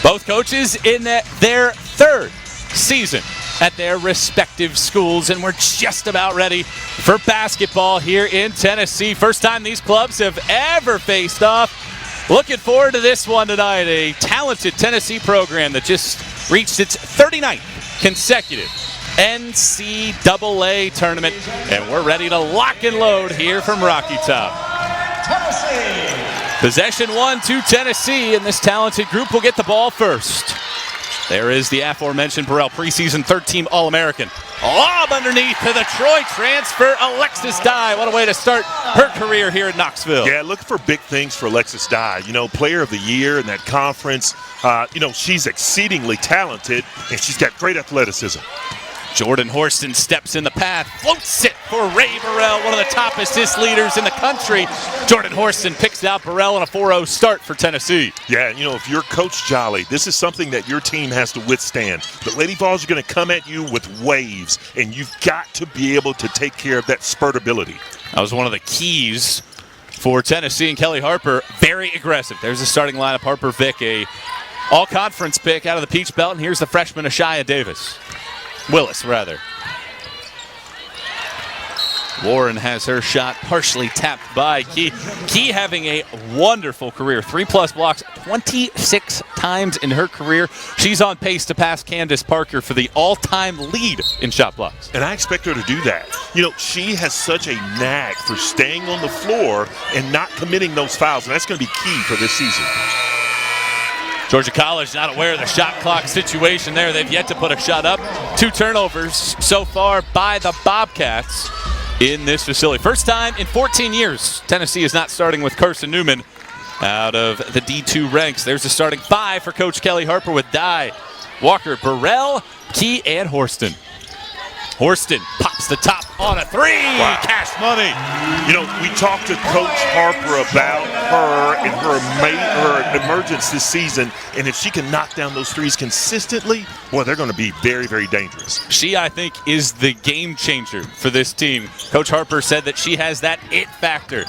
Both coaches in their third season at their respective schools, and we're just about ready for basketball here in Tennessee. First time these clubs have ever faced off. Looking forward to this one tonight. A talented Tennessee program that just reached its 39th consecutive NCAA tournament, and we're ready to lock and load here from Rocky Top. Possession 1 to Tennessee, and this talented group will get the ball first. There is the aforementioned Burrell preseason third-team All-American. Lob underneath to the Troy transfer, Alexis Dye. What a way to start her career here at Knoxville. Yeah, looking for big things for Alexis Dye. You know, player of the year in that conference. She's exceedingly talented, and she's got great athleticism. Jordan Horston steps in the path, floats it for Ray Burrell, one of the top assist leaders in the country. Jordan Horston picks out Burrell on a 4-0 start for Tennessee. Yeah, if you're Coach Jolly, this is something that your team has to withstand. The Lady Vols are going to come at you with waves, and you've got to be able to take care of that spurtability. That was one of the keys for Tennessee, and Kelly Harper, very aggressive. There's the starting lineup. Harper Vick, a all-conference pick out of the Peach Belt, and here's the freshman Ashia Willis. Warren has her shot partially tapped by Key. Key having a wonderful career. 3+ blocks 26 times in her career. She's on pace to pass Candace Parker for the all-time lead in shot blocks. And I expect her to do that. She has such a knack for staying on the floor and not committing those fouls, and that's going to be key for this season. Georgia College not aware of the shot clock situation there. They've yet to put a shot up. 2 turnovers so far by the Bobcats in this facility. First time in 14 years, Tennessee is not starting with Carson Newman out of the D2 ranks. There's the starting 5 for Coach Kelly Harper with Dye, Walker, Burrell, Key, and Horston. Horston pops the top on a 3. Wow. Cash money. We talked to Coach Harper about her and her emergence this season, and if she can knock down those threes consistently, boy, they're going to be very, very dangerous. She, I think, is the game changer for this team. Coach Harper said that she has that it factor.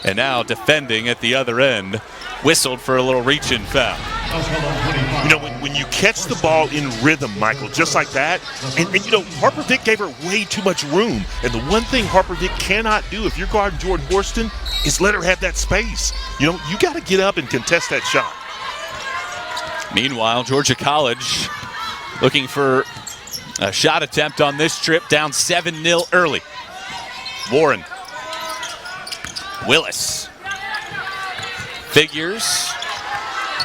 And now defending at the other end, whistled for a little reach-in foul. When you catch the ball in rhythm, Michael, just like that, and Harper Vick gave her way too much room. And the one thing Harper Vick cannot do if you're guarding Jordan Horston is let her have that space. You got to get up and contest that shot. Meanwhile, Georgia College looking for a shot attempt on this trip, down 7-0 early. Warren. Willis. Figures.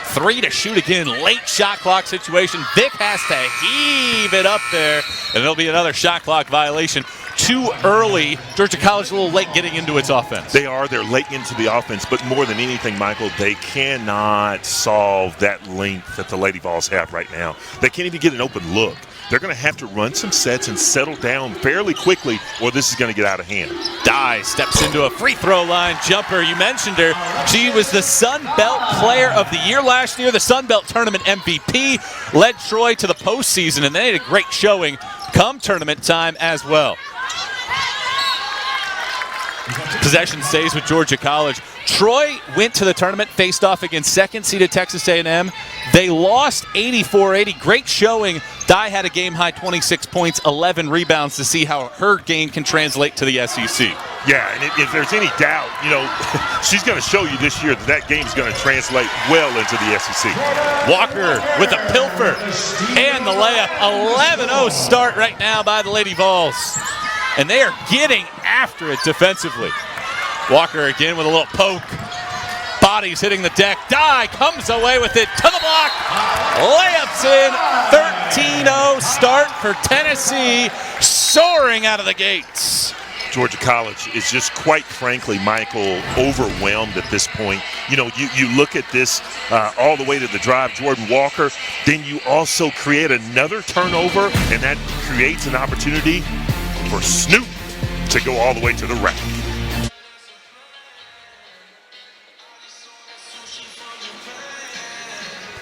3 to shoot again. Late shot clock situation. Vick has to heave it up there, and there'll be another shot clock violation. Too early. Georgia College a little late getting into its offense. They're late into the offense, but more than anything, Michael, they cannot solve that length that the Lady Vols have right now. They can't even get an open look. They're going to have to run some sets and settle down fairly quickly, or this is going to get out of hand. Dye steps into a free throw line jumper. You mentioned her. She was the Sun Belt Player of the Year last year, the Sun Belt Tournament MVP, led Troy to the postseason, and they had a great showing come tournament time as well. Possession stays with Georgia College. Troy went to the tournament, faced off against second-seeded Texas A&M. They lost 84-80. Great showing. Dye had a game-high 26 points, 11 rebounds to see how her game can translate to the SEC. Yeah, and if there's any doubt, she's going to show you this year that game's going to translate well into the SEC. Walker with a pilfer and the layup. 11-0 start right now by the Lady Vols. And they are getting after it defensively. Walker again with a little poke. Bodies hitting the deck. Dye comes away with it to the block. Layups in. 13-0 start for Tennessee, soaring out of the gates. Georgia College is just, quite frankly, Michael, overwhelmed at this point. You look at this all the way to the drive, Jordan Walker, then you also create another turnover, and that creates an opportunity for Snoop to go all the way to the rack.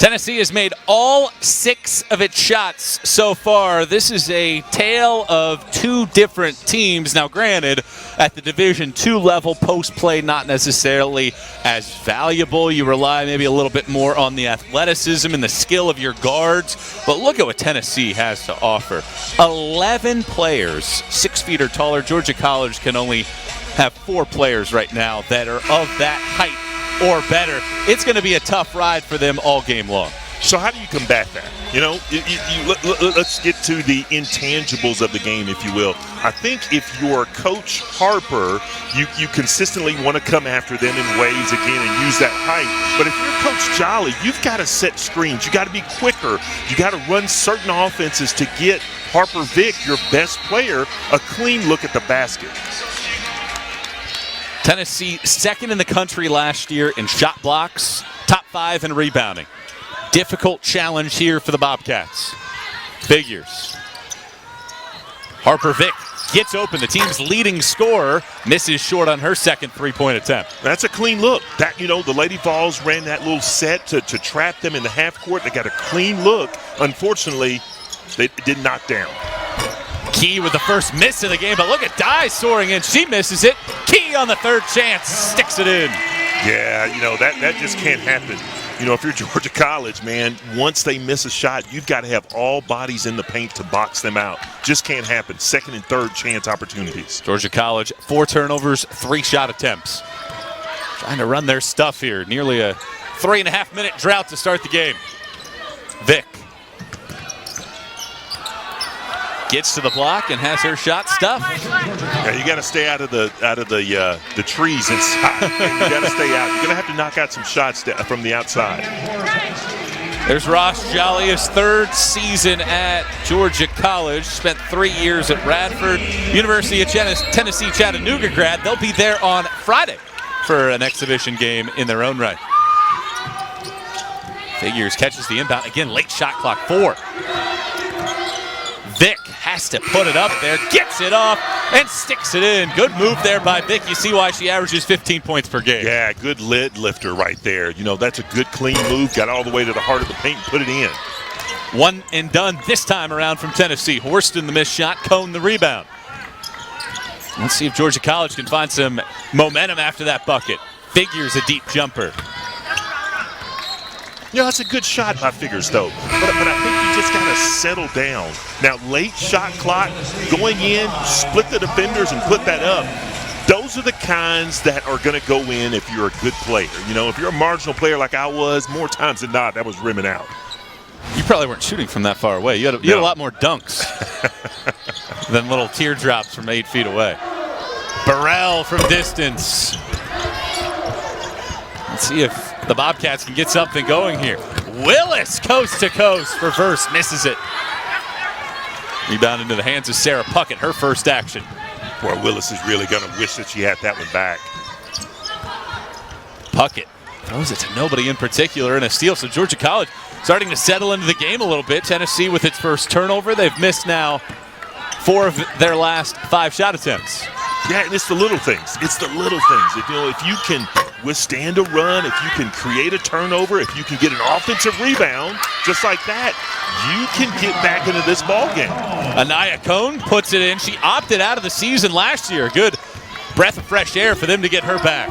Tennessee has made all 6 of its shots so far. This is a tale of 2 different teams. Now, granted, at the Division II level, post play not necessarily as valuable. You rely maybe a little bit more on the athleticism and the skill of your guards. But look at what Tennessee has to offer. 11 players 6 feet or taller. Georgia College can only have 4 players right now that are of that height or better. It's going to be a tough ride for them all game long. So how do you combat that? Let's get to the intangibles of the game, if you will. I think if you're Coach Harper, you consistently want to come after them in ways, again, and use that height. But if you're Coach Jolly, you've got to set screens. You got to be quicker. You got to run certain offenses to get Harper Vick, your best player, a clean look at the basket. Tennessee, second in the country last year in shot blocks, top 5 in rebounding. Difficult challenge here for the Bobcats. Figures. Harper Vick gets open. The team's leading scorer misses short on her second 3-point attempt. That's a clean look. That, the Lady Vols ran that little set to trap them in the half court. They got a clean look. Unfortunately, they did knock down. Key with the first miss of the game, but look at Dye soaring in. She misses it. Key on the third chance, sticks it in. Yeah, that just can't happen. If you're Georgia College, man, once they miss a shot, you've got to have all bodies in the paint to box them out. Just can't happen. Second and third chance opportunities. Georgia College, 4 turnovers, 3 shot attempts. Trying to run their stuff here. Nearly a 3.5-minute drought to start the game. Vick gets to the block and has her shot stuffed. Yeah, you got to stay out of the trees inside. You got to stay out. You're gonna have to knock out some shots from the outside. There's Ross Jolly, his 3rd season at Georgia College. Spent 3 years at Radford. University of Tennessee Chattanooga grad. They'll be there on Friday for an exhibition game in their own right. Figures catches the inbound. Again, late shot clock, 4. Vick has to put it up there, gets it off, and sticks it in. Good move there by Vick. You see why she averages 15 points per game. Yeah, good lid lifter right there. That's a good clean move. Got all the way to the heart of the paint and put it in. 1 and done this time around from Tennessee. Horston the missed shot, Cone the rebound. Let's see if Georgia College can find some momentum after that bucket. Figures a deep jumper. That's a good shot by Figures, though. But I think you just got to settle down. Now, late shot clock, going in, split the defenders and put that up. Those are the kinds that are going to go in if you're a good player. If you're a marginal player like I was, more times than not, that was rimming out. You probably weren't shooting from that far away. You had a lot more dunks than little teardrops from 8 feet away. Burrell from distance. Let's see if the Bobcats can get something going here. Willis, coast to coast, reverse, misses it. Rebound into the hands of Sarah Puckett, her first action. Boy, Willis is really going to wish that she had that one back. Puckett throws it to nobody in particular and a steal. So Georgia College starting to settle into the game a little bit. Tennessee with its first turnover. They've missed now 4 of their last 5 shot attempts. Yeah, and it's the little things. It's the little things. If you can withstand a run, if you can create a turnover, if you can get an offensive rebound, just like that, you can get back into this ball game. Anaya Cone puts it in. She opted out of the season last year. Good breath of fresh air for them to get her back.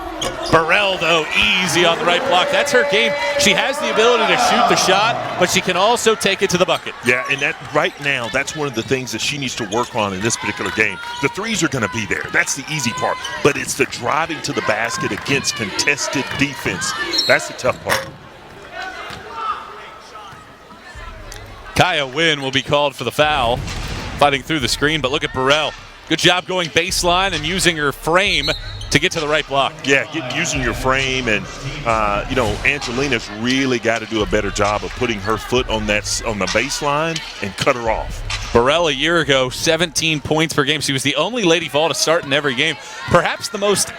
Burrell, though, easy on the right block. That's her game. She has the ability to shoot the shot, but she can also take it to the bucket. Yeah, and that right now, that's one of the things that she needs to work on in this particular game. The threes are going to be there. That's the easy part. But it's the driving to the basket against contested defense. That's the tough part. Kaya Wynn will be called for the foul, fighting through the screen, but look at Burrell. Good job going baseline and using her frame to get to the right block. Yeah, using your frame, and Angelina's really got to do a better job of putting her foot on the baseline and cut her off. Burrell a year ago, 17 points per game. She was the only Lady Vol to start in every game. Perhaps the most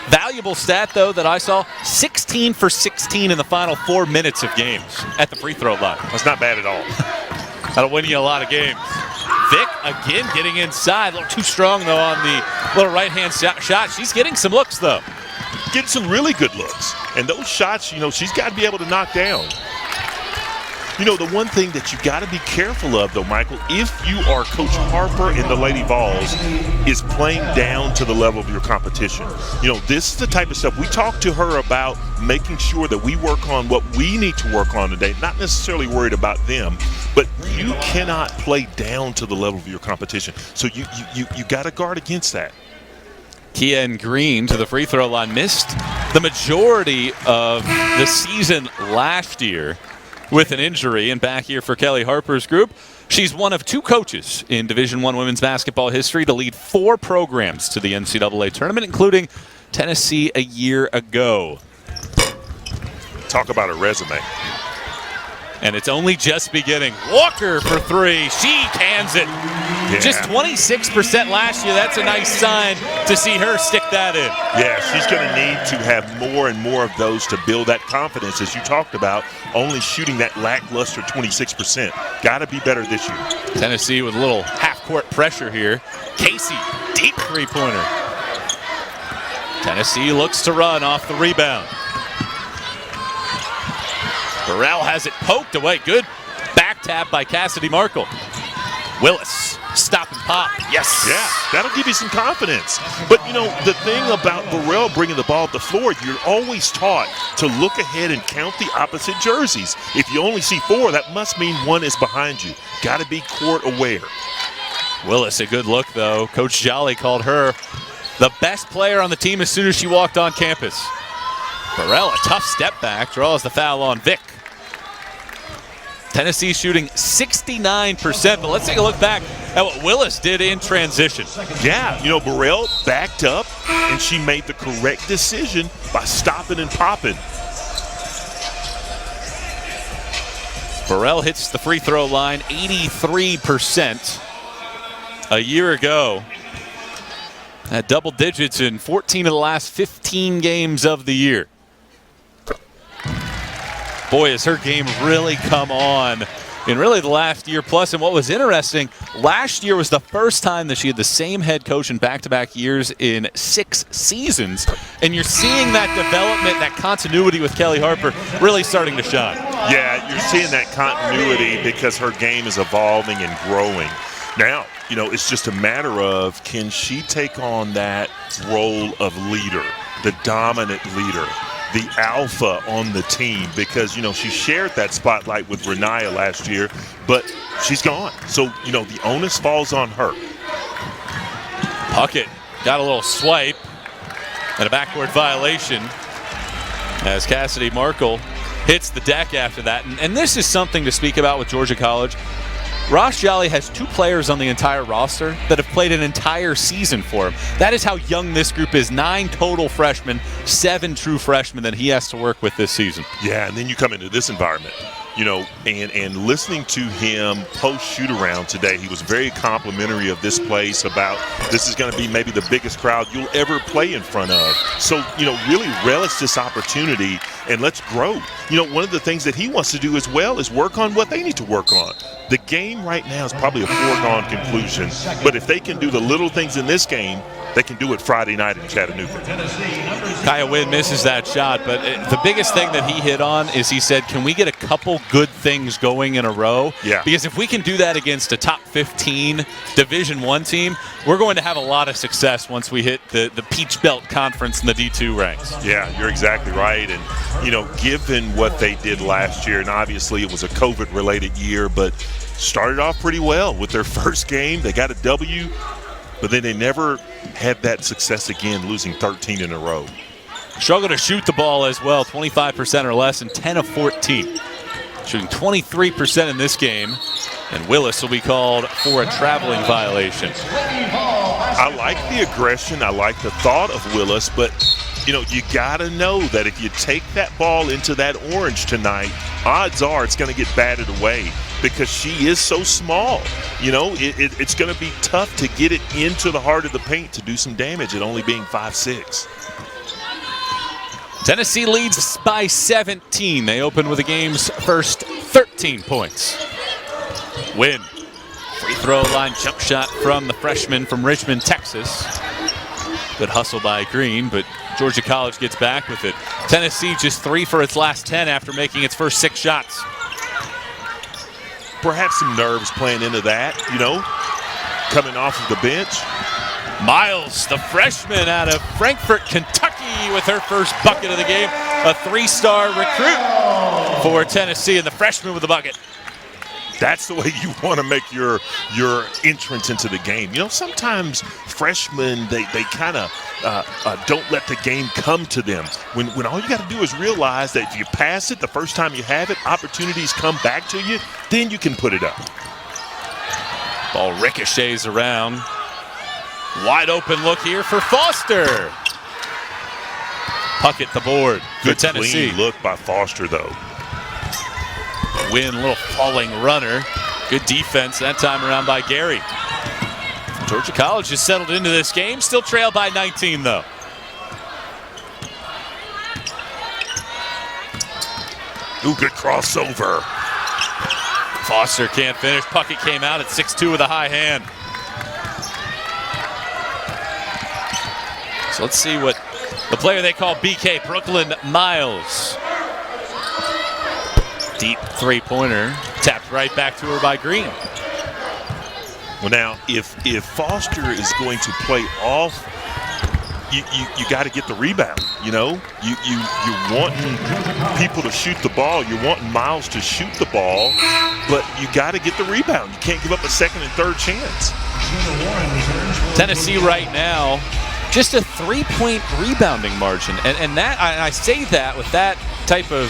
valuable stat, though, that I saw, 16 for 16 in the final 4 minutes of games at the free throw line. That's not bad at all. That'll win you a lot of games. Vick again getting inside. A little too strong, though, on the little right-hand shot. She's getting some looks, though. Getting some really good looks. And those shots, she's got to be able to knock down. You know, the one thing that you got to be careful of, though, Michael, if you are Coach Harper and the Lady Vols, is playing down to the level of your competition. You know, this is the type of stuff we talked to her about, making sure that we work on what we need to work on today, not necessarily worried about them, but you cannot play down to the level of your competition. So you got to guard against that. Kian Green to the free throw line, missed the majority of the season last year with an injury, and back here for Kelly Harper's group. She's one of 2 coaches in Division I women's basketball history to lead 4 programs to the NCAA tournament, including Tennessee a year ago. Talk about a resume. And it's only just beginning. Walker for 3. She cans it. Yeah. Just 26% last year. That's a nice sign to see her stick that in. Yeah, she's going to need to have more and more of those to build that confidence, as you talked about, only shooting that lackluster 26%. Got to be better this year. Tennessee with a little half-court pressure here. Casey, deep three-pointer. Tennessee looks to run off the rebound. Burrell has it poked away. Good back tap by Cassidy Markle. Willis, stop and pop. Yes. Yeah, that'll give you some confidence. But, you know, the thing about Burrell bringing the ball up the floor, you're always taught to look ahead and count the opposite jerseys. If you only see 4, that must mean 1 is behind you. Got to be court aware. Willis, a good look, though. Coach Jolly called her the best player on the team as soon as she walked on campus. Burrell, a tough step back, draws the foul on Vick. Tennessee shooting 69%, but let's take a look back at what Willis did in transition. Yeah, you know, Burrell backed up, and she made the correct decision by stopping and popping. Burrell hits the free throw line 83%. A year ago, at double digits in 14 of the last 15 games of the year. Boy, has her game really come on in really the last year plus. And what was interesting, last year was the first time that she had the same head coach in back-to-back years in 6 seasons. And you're seeing that development, that continuity with Kelly Harper really starting to shine. Yeah, you're seeing that continuity because her game is evolving and growing. Now, you know, it's just a matter of, can she take on that role of leader, the dominant leader, the alpha on the team? Because, you know, she shared that spotlight with Renaya last year, but she's gone. So, you know, the onus falls on her. Puckett got a little swipe and a backboard violation as Cassidy Markle hits the deck after that. And this is something to speak about with Georgia College. Ross Jolly has 2 players on the entire roster that have played an entire season for him. That is how young this group is. 9 total freshmen, 7 true freshmen that he has to work with this season. Yeah, and then you come into this environment, you know, and listening to him post shoot-around today, he was very complimentary of this place, about this is going to be maybe the biggest crowd you'll ever play in front of. So, you know, really relish this opportunity and let's grow. You know, one of the things that he wants to do as well is work on what they need to work on. The game right now is probably a foregone conclusion, but if they can do the little things in this game, they can do it Friday night in Chattanooga. Kaya Wynn misses that shot, but the biggest thing that he hit on is he said, can we get a couple good things going in a row? Yeah. Because if we can do that against a top 15 Division I team, we're going to have a lot of success once we hit the Peach Belt Conference in the D2 ranks. Yeah, you're exactly right. And, you know, given what they did last year, and obviously it was a COVID-related year, but started off pretty well with their first game. They got a W, but then they never had that success again, losing 13 in a row. Struggle to shoot the ball as well, 25% or less, and 10 of 14. Shooting 23% in this game, and Willis will be called for a traveling violation. I like the aggression. I like the thought of Willis, but, you know, you got to know that if you take that ball into that orange tonight, odds are it's going to get batted away because she is so small. You know, it's going to be tough to get it into the heart of the paint to do some damage at only being 5'6". Tennessee leads by 17. They open with the game's first 13 points. Win. Free throw line jump shot from the freshman from Richmond, Texas. Good hustle by Green, but Georgia College gets back with it. Tennessee just 3 for its last 10 after making its first 6 shots. perhaps some nerves playing into that, coming off of the bench. Miles, the freshman out of Frankfort, Kentucky, with her first bucket of the game. A 3-star recruit for Tennessee, and the freshman with the bucket. That's the way you want to make your entrance into the game. Sometimes freshmen, they kind of don't let the game come to them. When all you got to do is realize that if you pass it the first time you have it, opportunities come back to you, then you can put it up. Ball ricochets around. Wide open look here for Foster. Puck at the board for Good Tennessee. Clean look by Foster, though. Win, a little falling runner. Good defense that time around by Gary. Georgia College has settled into this game. Still trailed by 19, though. Ooh, good crossover. Foster can't finish. Puckett came out at 6'2" with a high hand. So let's see what the player they call BK, Brooklyn Miles. Deep three-pointer, tapped right back to her by Green. Well, now, if Foster is going to play off, you got to get the rebound. You're wanting people to shoot the ball. You're wanting Miles to shoot the ball, but you got to get the rebound. You can't give up a second and third chance. Tennessee right now, just a 3-point rebounding margin, and that I say that with that type of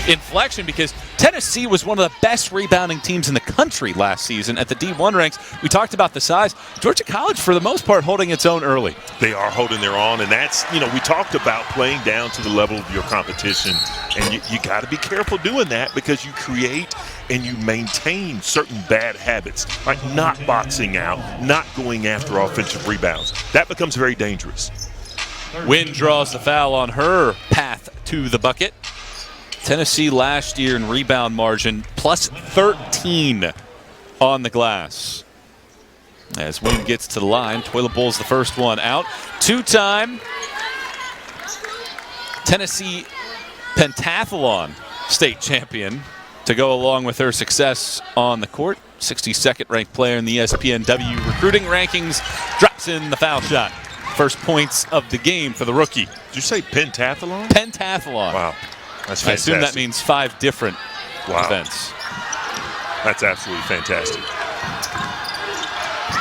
inflection because Tennessee was one of the best rebounding teams in the country last season at the D1 ranks. We talked about the size. Georgia College, for the most part, holding its own early. They are holding their own, and that's, we talked about playing down to the level of your competition, and you got to be careful doing that because you create and you maintain certain bad habits, like not boxing out, not going after offensive rebounds. That becomes very dangerous. Wynn draws the foul on her path to the bucket. Tennessee last year in rebound margin, plus 13 on the glass. As Wynn gets to the line, Toilet Bowl's the first one out. Two-time Tennessee pentathlon state champion to go along with her success on the court. 62nd ranked player in the ESPNW recruiting rankings. Drops in the foul shot. First points of the game for the rookie. Did you say pentathlon? Pentathlon. Wow. That's I fantastic. assume that means 5 different events. That's absolutely fantastic.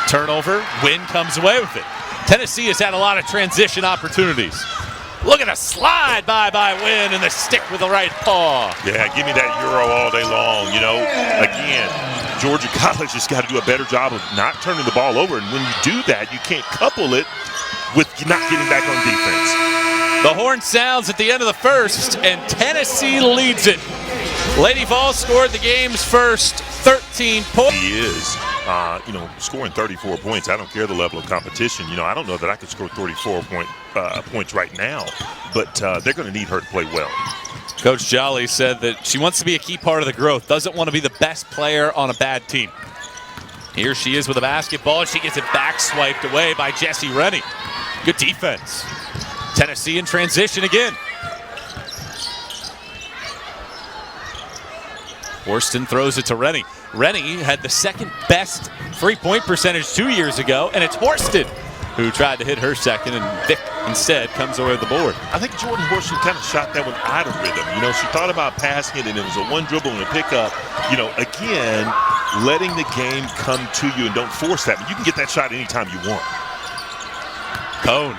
Turnover. Wynn comes away with it. Tennessee has had a lot of transition opportunities. Look at a slide by Wynn and the stick with the right paw. Yeah, give me that Euro all day long. Again, Georgia College has got to do a better job of not turning the ball over. And when you do that, you can't couple it with not getting back on defense. The horn sounds at the end of the first, and Tennessee leads it. Lady Vols scored the game's first 13 points. He is, scoring 34 points. I don't care the level of competition. I don't know that I could score 34 points right now, but they're going to need her to play well. Coach Jolly said that she wants to be a key part of the growth, doesn't want to be the best player on a bad team. Here she is with a basketball, and she gets it back swiped away by Jessie Rennie. Good defense. Tennessee in transition again. Worston throws it to Rennie. Rennie had the second best three-point percentage 2 years ago, and it's Horston who tried to hit her second, and Vick instead comes away with the board. I think Jordan Horston kind of shot that one out of rhythm. She thought about passing it, and it was a one dribble and a pickup. Again, letting the game come to you and don't force that. But you can get that shot anytime you want. Cone.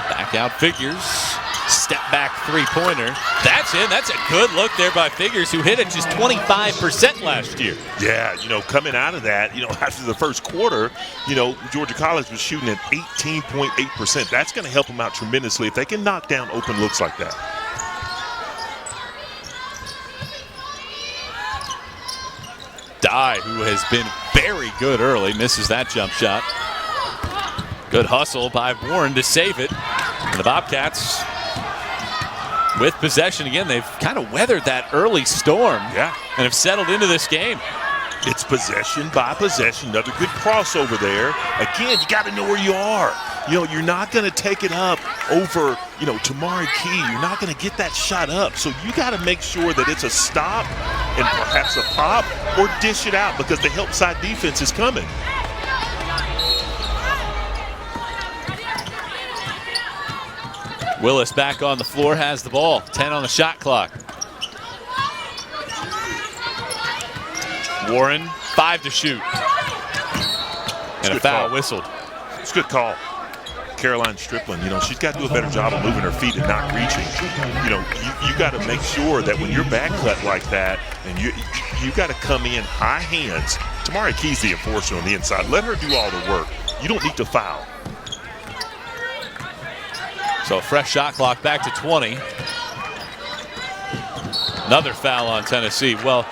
Back out Figures. Step back three-pointer. That's in. That's a good look there by Figures, who hit it just 25% last year. Yeah, coming out of that, after the first quarter, Georgia College was shooting at 18.8%. That's going to help them out tremendously if they can knock down open looks like that. Dye, who has been very good early, misses that jump shot. Good hustle by Warren to save it. And the Bobcats with possession again. They've kind of weathered that early storm and have settled into this game. It's possession by possession. Another good crossover there. Again, you got to know where you are. You know, you're not going to take it up over, you know, Tamari Key. You're not going to get that shot up. So you got to make sure that it's a stop and perhaps a pop or dish it out because the help side defense is coming. Willis back on the floor, has the ball. 10 on the shot clock. Warren, 5 to shoot. And a foul whistled. It's a good call. Caroline Stripling, you know, she's got to do a better job of moving her feet and not reaching. You know, you got to make sure that when you're back cut like that, and you got to come in high hands. Tamari Key's the enforcer on the inside. Let her do all the work. You don't need to foul. So fresh shot clock back to 20. Another foul on Tennessee. Well,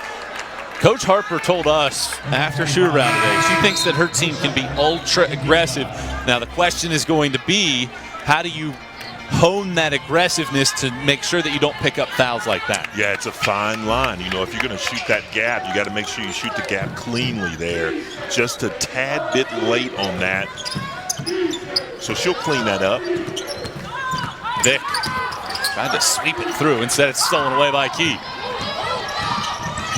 Coach Harper told us after shoot-around today, she thinks that her team can be ultra-aggressive. Now, the question is going to be, how do you hone that aggressiveness to make sure that you don't pick up fouls like that? Yeah, it's a fine line. You know, if you're going to shoot that gap, you got to make sure you shoot the gap cleanly there. Just a tad bit late on that. So she'll clean that up. Vick tried to sweep it through. Instead, it's stolen away by Key.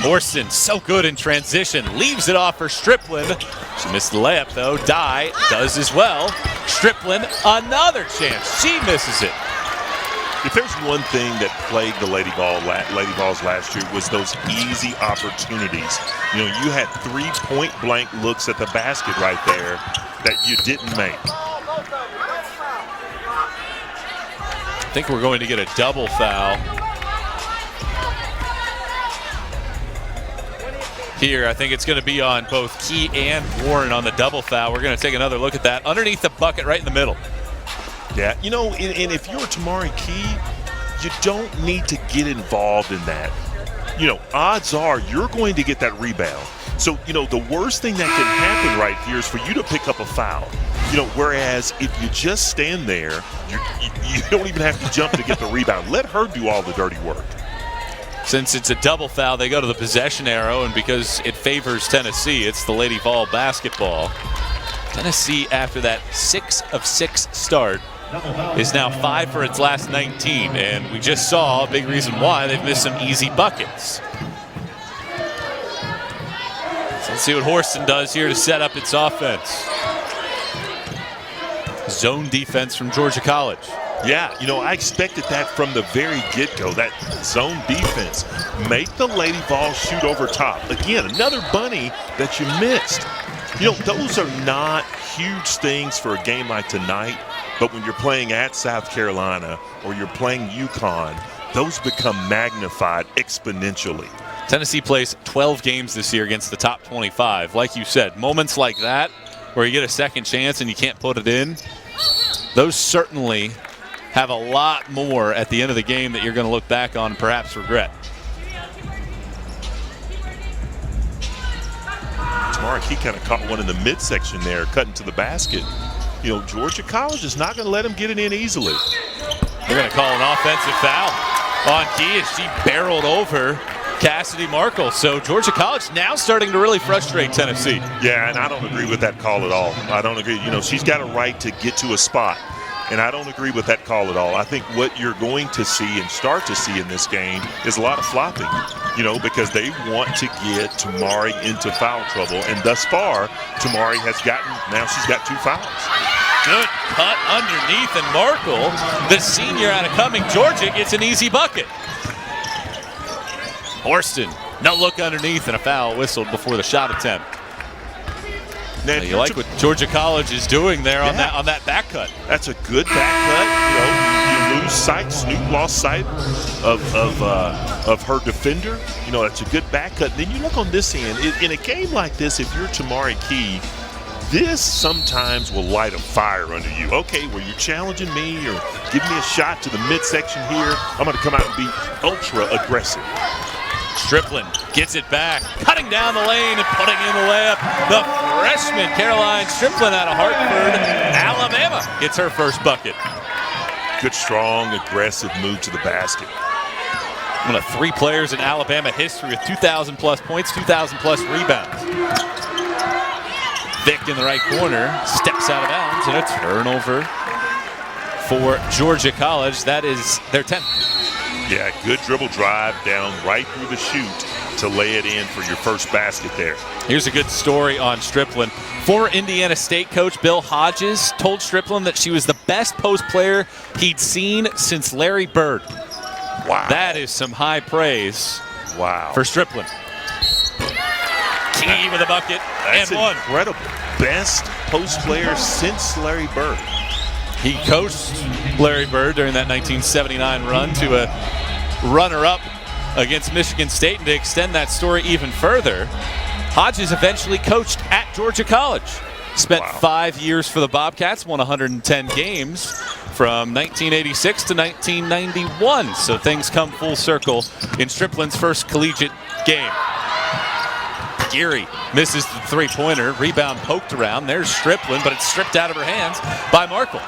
Morrison, so good in transition, leaves it off for Stripling. She missed the layup, though. Dye does as well. Stripling, another chance. She misses it. If there's one thing that plagued the Lady Vols last year was those easy opportunities. You know, you had 3 point-blank looks at the basket right there that you didn't make. I think we're going to get a double foul. Here, I think it's going to be on both Key and Warren on the double foul. We're going to take another look at that. Underneath the bucket right in the middle. Yeah, you know, and if you're Tamari Key, you don't need to get involved in that. You know, odds are you're going to get that rebound. So, you know, the worst thing that can happen right here is for you to pick up a foul. You know, whereas if you just stand there, you don't even have to jump to get the rebound. Let her do all the dirty work. Since it's a double foul, they go to the possession arrow, and because it favors Tennessee, it's the Lady Vol basketball. Tennessee, after that 6 of 6 start, is now 5 for its last 19, and we just saw a big reason why they've missed some easy buckets. So let's see what Horston does here to set up its offense. Zone defense from Georgia College. Yeah, you know, I expected that from the very get-go, that zone defense. Make the Lady Vols shoot over top. Again, another bunny that you missed. You know, those are not huge things for a game like tonight, but when you're playing at South Carolina or you're playing UConn, those become magnified exponentially. Tennessee plays 12 games this year against the top 25. Like you said, moments like that where you get a second chance and you can't put it in, those certainly have a lot more at the end of the game that you're going to look back on and perhaps regret. Tamari Key kind of caught one in the midsection there, cutting to the basket. You know, Georgia College is not going to let him get it in easily. They're going to call an offensive foul on Key as she barreled over Cassidy Markle. So Georgia College now starting to really frustrate Tennessee. Yeah, and I don't agree with that call at all. I don't agree. You know, she's got a right to get to a spot. And I don't agree with that call at all. I think what you're going to see and start to see in this game is a lot of flopping, you know, because they want to get Tamari into foul trouble. And thus far, Tamari has now she's got 2 fouls. Good cut underneath, and Markle, the senior out of Cumming, Georgia, gets an easy bucket. Horston, no look underneath, and a foul whistled before the shot attempt. Now, you like what Georgia College is doing there on that back cut. That's a good back cut. You know, you lose sight. Snoop lost sight of her defender. You know, that's a good back cut. Then you look on this end. In a game like this, if you're Tamari Key, this sometimes will light a fire under you. Okay, well, you're challenging me or giving me a shot to the midsection here. I'm going to come out and be ultra aggressive. Stripling gets it back, cutting down the lane and putting in the layup. The freshman Caroline Stripling out of Hartford, Alabama, gets her first bucket. Good, strong, aggressive move to the basket. One of 3 players in Alabama history with 2,000-plus points, 2,000-plus rebounds. Vick in the right corner, steps out of bounds, and a turnover for Georgia College. That is their 10th. Yeah, good dribble drive down right through the chute to lay it in for your first basket there. Here's a good story on Strickland. Former Indiana State coach Bill Hodges told Strickland that she was the best post player he'd seen since Larry Bird. Wow. That is some high praise for Strickland. Key with a bucket That's and one. Incredible. Best post player since Larry Bird. He coached Larry Bird during that 1979 run to a runner-up against Michigan State. And to extend that story even further, Hodges eventually coached at Georgia College. Spent 5 years for the Bobcats, won 110 games from 1986 to 1991. So things come full circle in Strickland's first collegiate game. Geary misses the three-pointer. Rebound poked around. There's Strickland, but it's stripped out of her hands by Markle.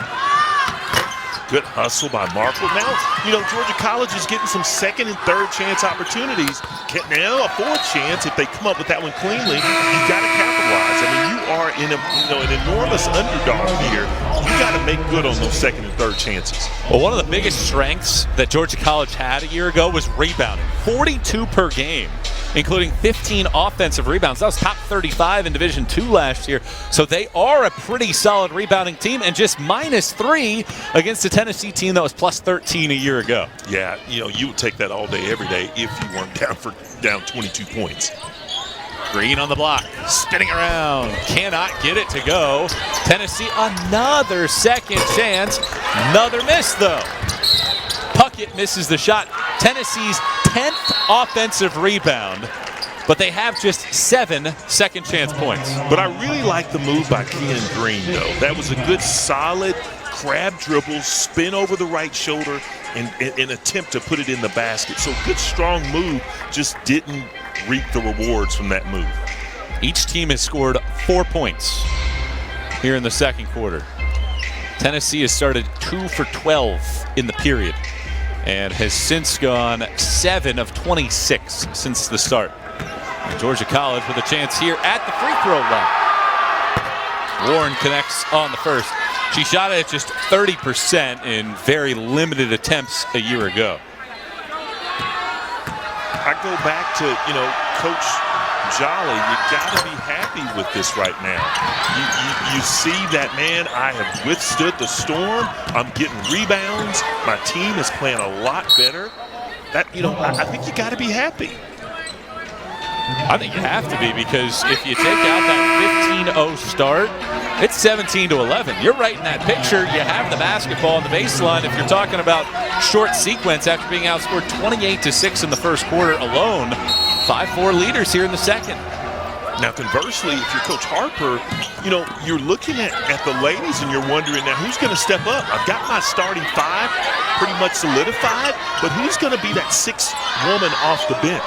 Good hustle by Markle. Now, Georgia College is getting some second and third chance opportunities. Now a fourth chance if they come up with that one cleanly. You've got to capitalize. I mean, you are in an enormous underdog here. You got to make good on those second and third chances. Well, one of the biggest strengths that Georgia College had a year ago was rebounding. 42 per game, including 15 offensive rebounds. That was top 35 in Division II last year. So they are a pretty solid rebounding team, and just -3 against a Tennessee team that was plus 13 a year ago. Yeah, you would take that all day, every day if you weren't down 22 points. Green on the block, spinning around, cannot get it to go. Tennessee, another second chance. Another miss, though. Puckett misses the shot. Tennessee's 10th offensive rebound, but they have just 7 second chance points. But I really like the move by Keon Green, though. That was a good, solid crab dribble, spin over the right shoulder, and attempt to put it in the basket. So good, strong move, just didn't reap the rewards from that move. Each team has scored 4 points here in the second quarter. Tennessee has started 2 for 12 in the period and has since gone 7 of 26 since the start. Georgia College with a chance here at the free throw line. Warren connects on the first. She shot it at just 30% in very limited attempts a year ago. I go back to, Coach Jolly, you got to be happy with this right now. You see that, man, I have withstood the storm. I'm getting rebounds. My team is playing a lot better. That, I think you got to be happy. I think you have to be, because if you take out that 15-0 start, it's 17-11. You're right in that picture. You have the basketball on the baseline. If you're talking about short sequence after being outscored 28-6 in the first quarter alone, 5-4 leaders here in the second. Now, conversely, if you're Coach Harper, you're looking at the ladies and you're wondering, now who's going to step up? I've got my starting 5 pretty much solidified, but who's going to be that 6th woman off the bench?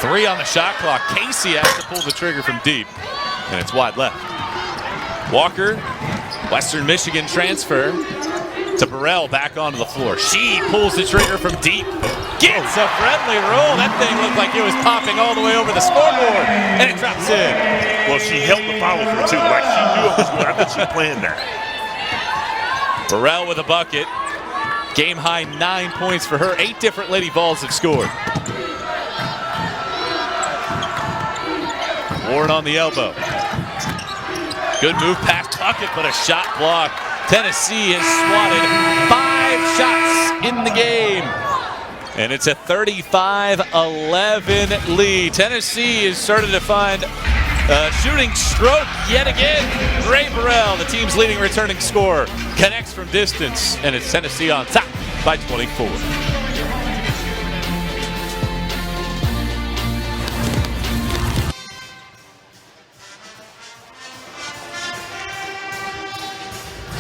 3 on the shot clock. Casey has to pull the trigger from deep, and it's wide left. Walker, Western Michigan transfer to Burrell, back onto the floor. She pulls the trigger from deep. Gets a friendly roll. That thing looked like it was popping all the way over the scoreboard, and it drops in. Well, she held the follow through too, like she knew it was going. I bet she planned that. Burrell with a bucket. Game high 9 points for her. 8 different Lady Vols have scored. Warren on the elbow. Good move past Puckett, but a shot block. Tennessee has swatted 5 shots in the game. And it's a 35-11 lead. Tennessee has started to find a shooting stroke yet again. Ray Burrell, the team's leading returning scorer, connects from distance, and it's Tennessee on top by 24.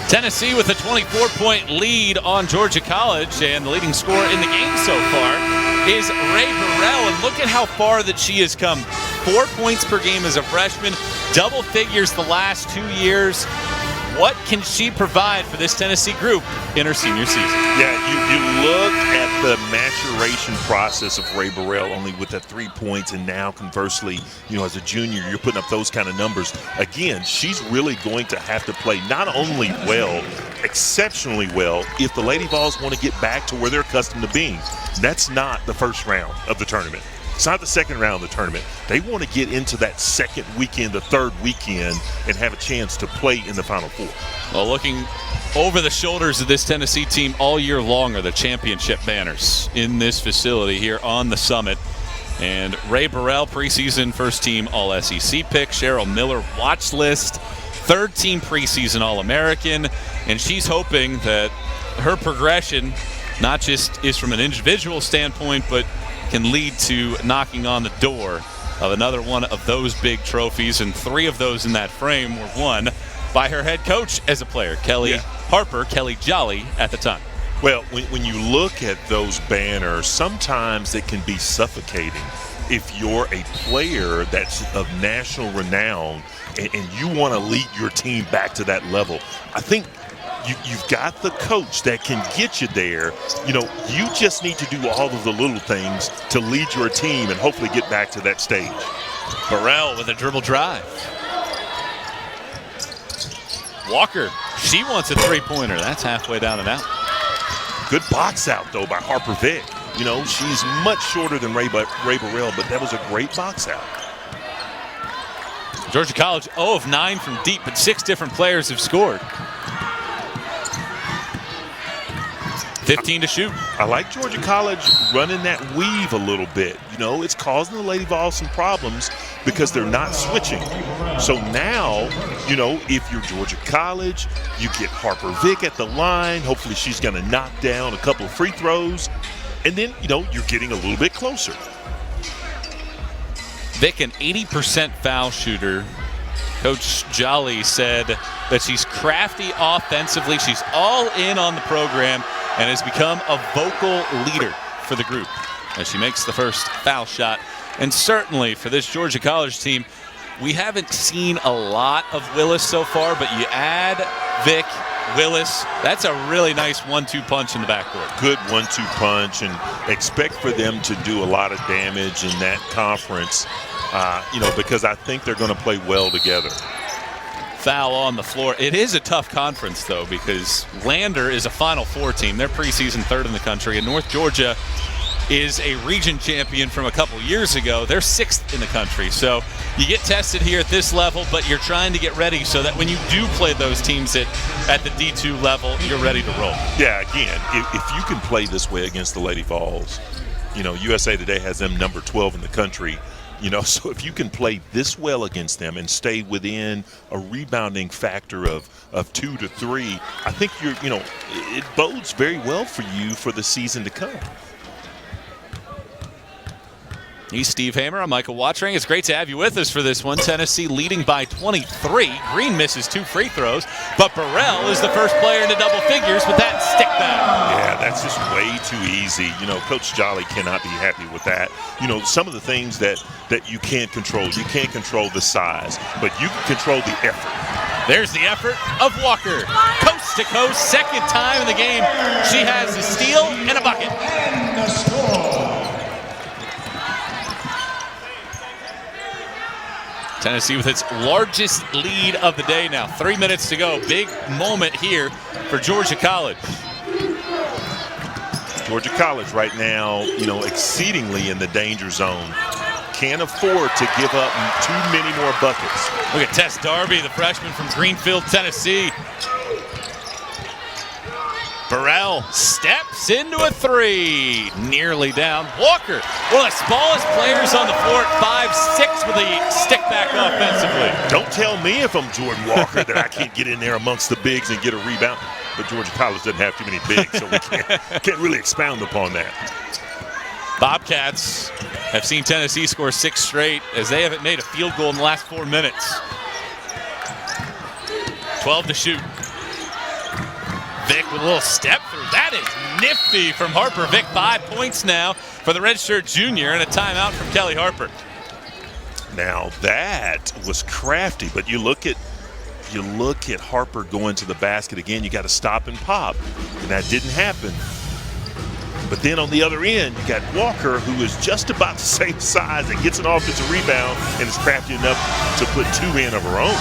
Tennessee with a 24-point lead on Georgia College, and the leading scorer in the game so far is Ray Burrell. And look at how far that she has come. 4 points per game as a freshman, double figures the last 2 years. what can she provide for this Tennessee group in her senior season? Yeah, you look at the maturation process of Rae Burrell, only with the 3 points, and now conversely, as a junior, you're putting up those kind of numbers. Again, she's really going to have to play not only well, exceptionally well, if the Lady Vols want to get back to where they're accustomed to being. That's not the first round of the tournament. It's not the second round of the tournament. They want to get into that second weekend, the third weekend, and have a chance to play in the Final Four. Well, looking over the shoulders of this Tennessee team all year long are the championship banners in this facility here on the Summit. And Rae Burrell, preseason first-team All-SEC pick. Cheryl Miller, watch list, third-team preseason All-American. And she's hoping that her progression not just is from an individual standpoint, but can lead to knocking on the door of another one of those big trophies. And 3 of those in that frame were won by her head coach as a player, Kelly Harper, Kelly Jolly at the time. Well, when you look at those banners, sometimes it can be suffocating if you're a player that's of national renown and you want to lead your team back to that level. I think you've got the coach that can get you there. You just need to do all of the little things to lead your team and hopefully get back to that stage. Burrell with a dribble drive. Walker, she wants a 3-pointer. That's halfway down and out. Good box out, though, by Harper Vick. She's much shorter than Rae Burrell, but that was a great box out. Georgia College 0 of 9 from deep, but 6 different players have scored. 15 to shoot. I like Georgia College running that weave a little bit. It's causing the Lady Vols some problems because they're not switching. So now, if you're Georgia College, you get Harper Vick at the line. Hopefully she's going to knock down a couple of free throws. And then, you're getting a little bit closer. Vick, an 80% foul shooter. Coach Jolly said that she's crafty offensively. She's all in on the program and has become a vocal leader for the group as she makes the first foul shot. And certainly for this Georgia College team, we haven't seen a lot of Willis so far, but you add Vick, Willis, that's a really nice 1-2 punch in the backcourt. Good 1-2 punch, and expect for them to do a lot of damage in that conference, because I think they're going to play well together. Foul on the floor. It is a tough conference, though, because Lander is a Final Four team. They're preseason third in the country, and North Georgia is a region champion from a couple years ago. They're 6th in the country. So you get tested here at this level, but you're trying to get ready so that when you do play those teams at the D2 level, you're ready to roll. Yeah, again, if you can play this way against the Lady Vols, USA Today has them number 12 in the country. So if you can play this well against them and stay within a rebounding factor of 2 to 3, I think it bodes very well for you for the season to come. He's Steve Hamer. I'm Michael Watring. It's great to have you with us for this one. Tennessee leading by 23. Green misses 2 free throws, but Burrell is the first player into double figures with that stick back. Yeah, that's just way too easy. Coach Jolly cannot be happy with that. Some of the things that you can't control. You can't control the size, but you can control the effort. There's the effort of Walker. Coast to coast, second time in the game. She has a steal and a bucket. Tennessee with its largest lead of the day now. 3 minutes to go. Big moment here for Georgia College. Georgia College right now, exceedingly in the danger zone. Can't afford to give up too many more buckets. Look at Tess Darby, the freshman from Greenfield, Tennessee. Burrell steps into a 3. Nearly down. Walker, one of the smallest players on the floor at 5'6" with a stick back offensively. Don't tell me if I'm Jordan Walker that I can't get in there amongst the bigs and get a rebound. But Georgia College doesn't have too many bigs, so we can't really expound upon that. Bobcats have seen Tennessee score 6 straight as they haven't made a field goal in the last 4 minutes. 12 to shoot. Vick with a little step through. That is nifty from Harper Vick. 5 points now for the redshirt junior, and a timeout from Kelly Harper. Now that was crafty, but you look at if you look at Harper going to the basket again, you got to stop and pop. And that didn't happen. But then on the other end, you got Walker, who is just about the same size and gets an offensive rebound and is crafty enough to put 2 in of her own.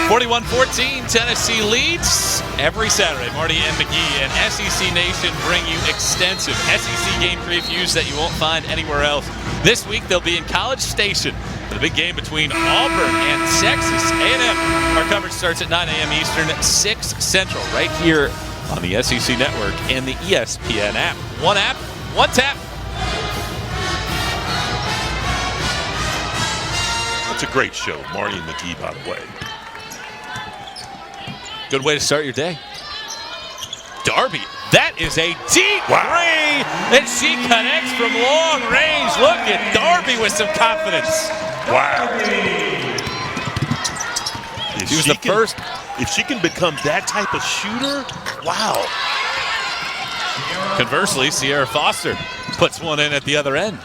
41-14, Tennessee leads. Every Saturday, Marty and McGee and SEC Nation bring you extensive SEC game previews that you won't find anywhere else. This week, they'll be in College Station for the big game between Auburn and Texas A&M. Our coverage starts at 9 a.m. Eastern, 6 Central, right here on the SEC Network and the ESPN app. One app, one tap. That's a great show, Marty and McGee, by the way. Good way to start your day. Darby, that is a deep three, and she connects from long range. Look at Darby with some confidence. Wow. She was the first. If she can become that type of shooter, wow. Conversely, Sierra Foster puts one in at the other end.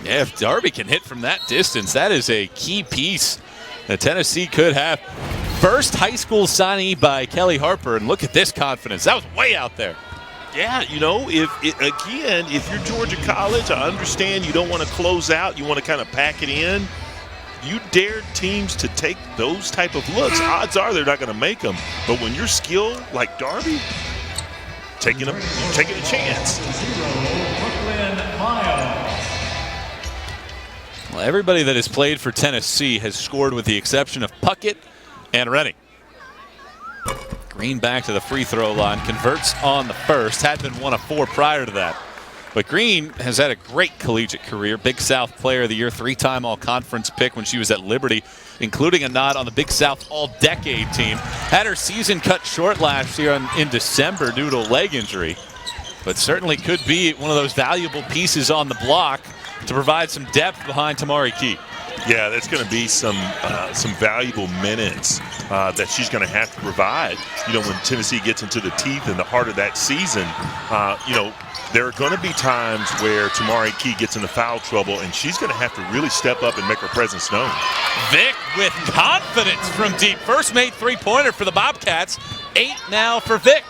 Yeah, if Darby can hit from that distance, that is a key piece that Tennessee could have. First high school signee by Kelly Harper, and look at this confidence. That was way out there. Yeah, you know, if you're Georgia College, I understand you don't want to close out. You want to kind of pack it in. You dare teams to take those type of looks. Odds are they're not going to make them. But when you're skilled like Darby, taking a chance. Well, everybody that has played for Tennessee has scored with the exception of Puckett and Rennie. Green back to the free throw line, converts on the first, had been 1 of 4 prior to that. But Green has had a great collegiate career, Big South Player of the Year, 3-time All-Conference pick when she was at Liberty, including a nod on the Big South All-Decade team. Had her season cut short last year in December due to a leg injury, but certainly could be one of those valuable pieces on the block to provide some depth behind Tamari Key. Yeah, that's going to be some valuable minutes that she's going to have to provide. You know, when Tennessee gets into the teeth and the heart of that season, you know, there are going to be times where Tamari Key gets into foul trouble, and she's going to have to really step up and make her presence known. Vic with confidence from deep. First made three-pointer for the Bobcats. 8 now for Vic.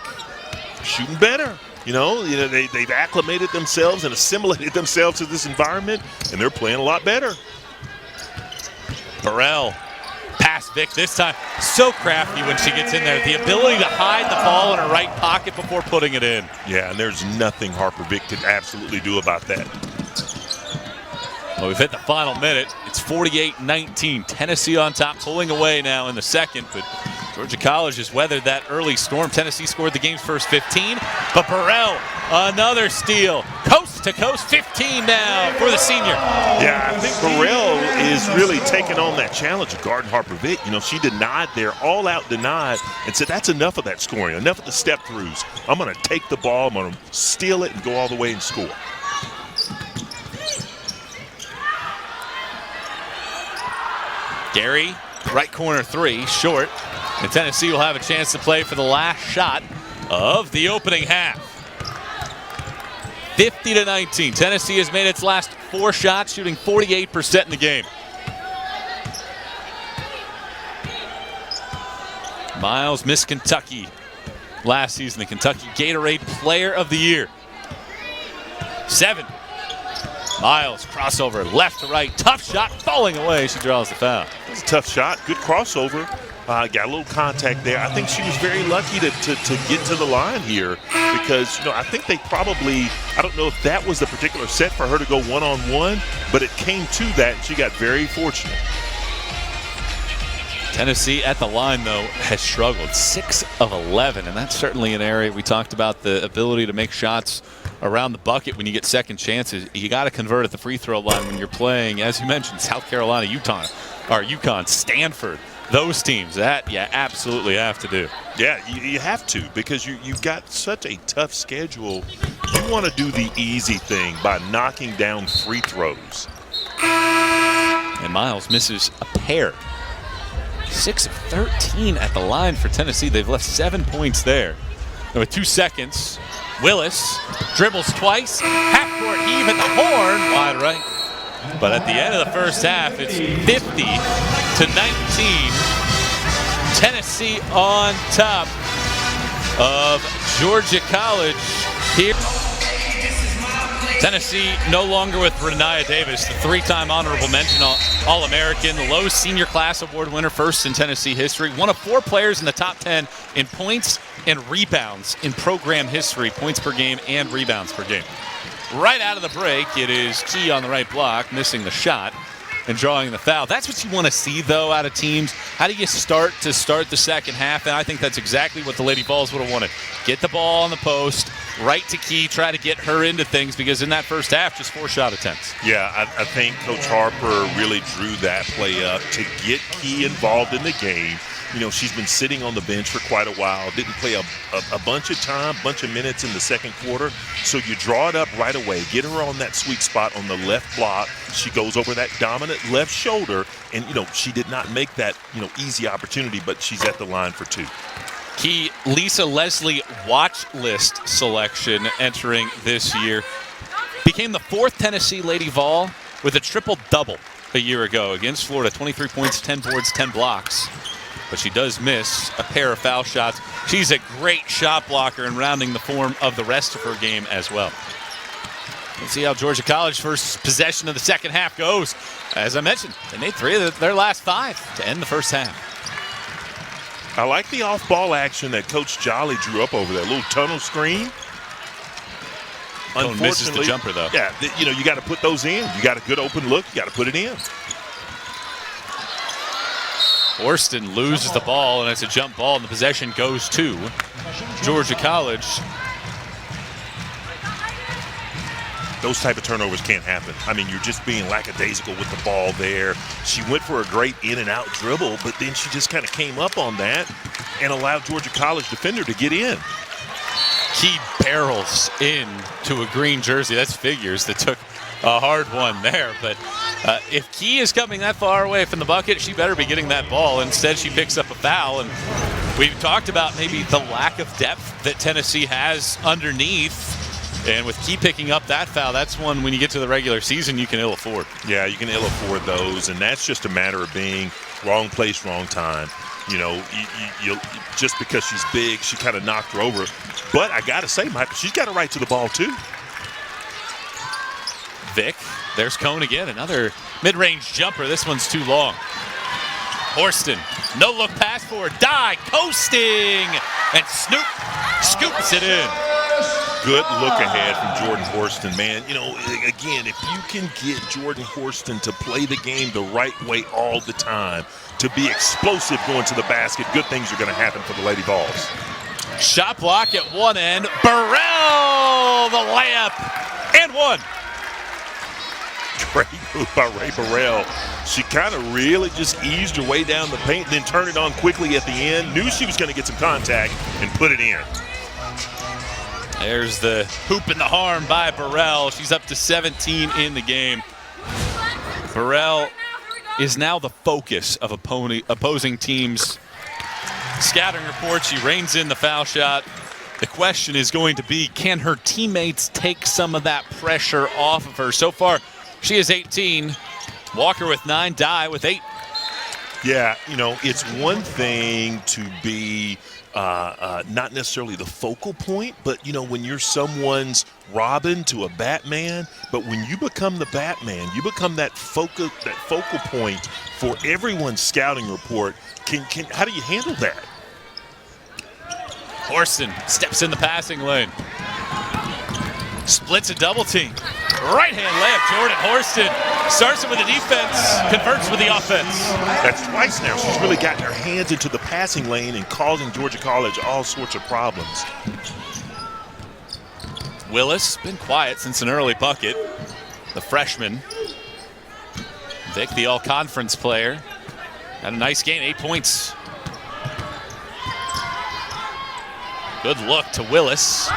Shooting better. You know, they've acclimated themselves and assimilated themselves to this environment, and they're playing a lot better. Burrell past Vic this time. So crafty when she gets in there. The ability to hide the ball in her right pocket before putting it in. Yeah, and there's nothing Harper Vic can absolutely do about that. Well, we've hit the final minute. It's 48-19. Tennessee on top, pulling away now in the second, but Georgia College has weathered that early storm. Tennessee scored the game's first 15, but Burrell, another steal. Coast to coast, 15 now for the senior. Yeah, I think Burrell is really taking on that challenge of guarding Harper Vic. You know, she denied there, all-out denied, and said that's enough of that scoring, enough of the step-throughs. I'm going to take the ball, I'm going to steal it and go all the way and score. Gary, right corner 3, short. And Tennessee will have a chance to play for the last shot of the opening half. 50-19. Tennessee has made its last 4 shots, shooting 48% in the game. Miles missed Kentucky last season, the Kentucky Gatorade Player of the Year. 7. Miles, crossover, left to right, tough shot, falling away. She draws the foul. It's a tough shot, good crossover. Got a little contact there. I think she was very lucky to get to the line here because, you know, I think they probably, I don't know if that was the particular set for her to go one-on-one, but it came to that and she got very fortunate. Tennessee at the line, though, has struggled. 6 of 11, and that's certainly an area we talked about, the ability to make shots around the bucket when you get second chances. You got to convert at the free throw line when you're playing, as you mentioned, South Carolina, UConn, Stanford. Those teams, that you absolutely have to do. Yeah, you have to because you've got such a tough schedule. You want to do the easy thing by knocking down free throws. And Miles misses a pair. 6 of 13 at the line for Tennessee. They've left 7 points there. And with 2 seconds, Willis dribbles twice. Half-court heave at the horn. Wide right. But at the end of the first half, it's 50-19. Tennessee on top of Georgia College here. Tennessee no longer with Rennia Davis, the three-time honorable mention All-American, the Lowe's Senior Class Award winner, first in Tennessee history. One of 4 players in the top 10 in points and rebounds in program history, points per game and rebounds per game. Right out of the break, it is Key on the right block, missing the shot and drawing the foul. That's what you want to see, though, out of teams. How do you start the second half? And I think that's exactly what the Lady Vols would have wanted. Get the ball on the post, right to Key, try to get her into things, because in that first half, just 4 shot attempts. Yeah, I think Coach Harper really drew that play up to get Key involved in the game. You know, she's been sitting on the bench for quite a while, didn't play a bunch of time, bunch of minutes in the second quarter. So you draw it up right away, get her on that sweet spot on the left block. She goes over that dominant left shoulder, and, you know, she did not make that, you know, easy opportunity, but she's at the line for 2. Key Lisa Leslie watch list selection entering this year. Became the 4th Tennessee Lady Vol with a triple-double a year ago against Florida. 23 points, 10 boards, 10 blocks. But she does miss a pair of foul shots. She's a great shot blocker and rounding the form of the rest of her game as well. Let's see how Georgia College first possession of the second half goes. As I mentioned, they made 3 of their last 5 to end the first half. I like the off-ball action that Coach Jolly drew up over there. A little tunnel screen. Cone misses the jumper, though. Yeah, you know, you got to put those in. You got a good open look. You got to put it in. Horston loses the ball, and it's a jump ball, and the possession goes to Georgia College. Those type of turnovers can't happen. I mean, you're just being lackadaisical with the ball there. She went for a great in-and-out dribble, but then she just kind of came up on that and allowed Georgia College defender to get in. Key barrels in to a green jersey. That's figures that took a hard one there. But if Key is coming that far away from the bucket, she better be getting that ball. Instead, she picks up a foul. And we've talked about maybe the lack of depth that Tennessee has underneath. And with Key picking up that foul, that's one when you get to the regular season you can ill afford. Yeah, you can ill afford those, and that's just a matter of being wrong place, wrong time. You know, you just because she's big, she kind of knocked her over. But I got to say, Michael, she's got a right to the ball too. Vick, there's Cone again, another mid-range jumper. This one's too long. Horston, no look pass for her, die, coasting, and Snoop scoops it in. Good look ahead from Jordan Horston, man. You know, again, if you can get Jordan Horston to play the game the right way all the time, to be explosive going to the basket, good things are going to happen for the Lady Vols. Shot block at one end. Burrell, the layup, and one. Great move by Ray Burrell. She kind of really just eased her way down the paint, then turned it on quickly at the end. Knew she was going to get some contact and put it in. There's the hoop and the harm by Burrell. She's up to 17 in the game. Burrell is now the focus of opposing teams' scouting report. She reins in the foul shot. The question is going to be, can her teammates take some of that pressure off of her? So far, she is 18. Walker with 9, Dye with 8. Yeah, you know, it's one thing to be not necessarily the focal point, but, you know, when you're someone's Robin to a Batman, but when you become the Batman, you become that focal point for everyone's scouting report. How do you handle that? Horston steps in the passing lane. Splits a double team. Right-hand layup, Jordan Horston. Starts it with the defense, converts with the offense. That's twice now. She's really gotten her hands into the passing lane and causing Georgia College all sorts of problems. Willis, been quiet since an early bucket. The freshman. Vick, the all-conference player. Had a nice game, 8 points. Good look to Willis.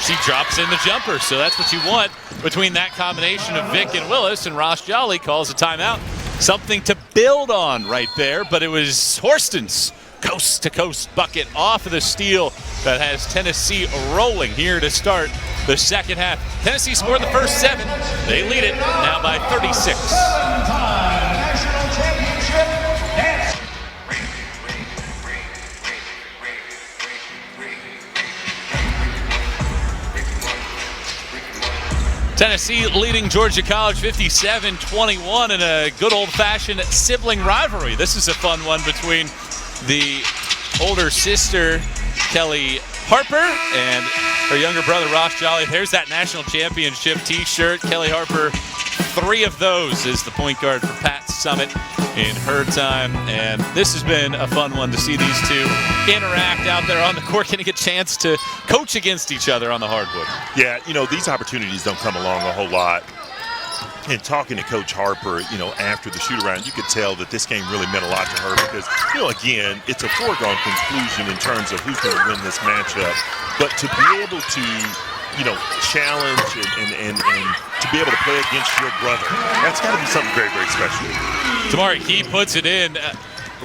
She drops in the jumper, so that's what you want between that combination of Vick and Willis, and Ross Jolly calls a timeout. Something to build on right there, but it was Horston's coast-to-coast bucket off of the steal that has Tennessee rolling here to start the second half. Tennessee scored the first 7. They lead it now by 36. Tennessee leading Georgia College 57-21 in a good old-fashioned sibling rivalry. This is a fun one between the older sister, Kelly Harper, and her younger brother, Ross Jolly. There's that national championship t-shirt. Kelly Harper, 3 of those as the point guard for Pat Summitt in her time. And this has been a fun one to see these two interact out there on the court, getting a chance to coach against each other on the hardwood. Yeah, these opportunities don't come along a whole lot. And talking to Coach Harper, after the shoot-around, you could tell that this game really meant a lot to her because, again, it's a foregone conclusion in terms of who's going to win this matchup. But to be able to, challenge and to be able to play against your brother, that's got to be something very, very special. Tamari Key puts it in.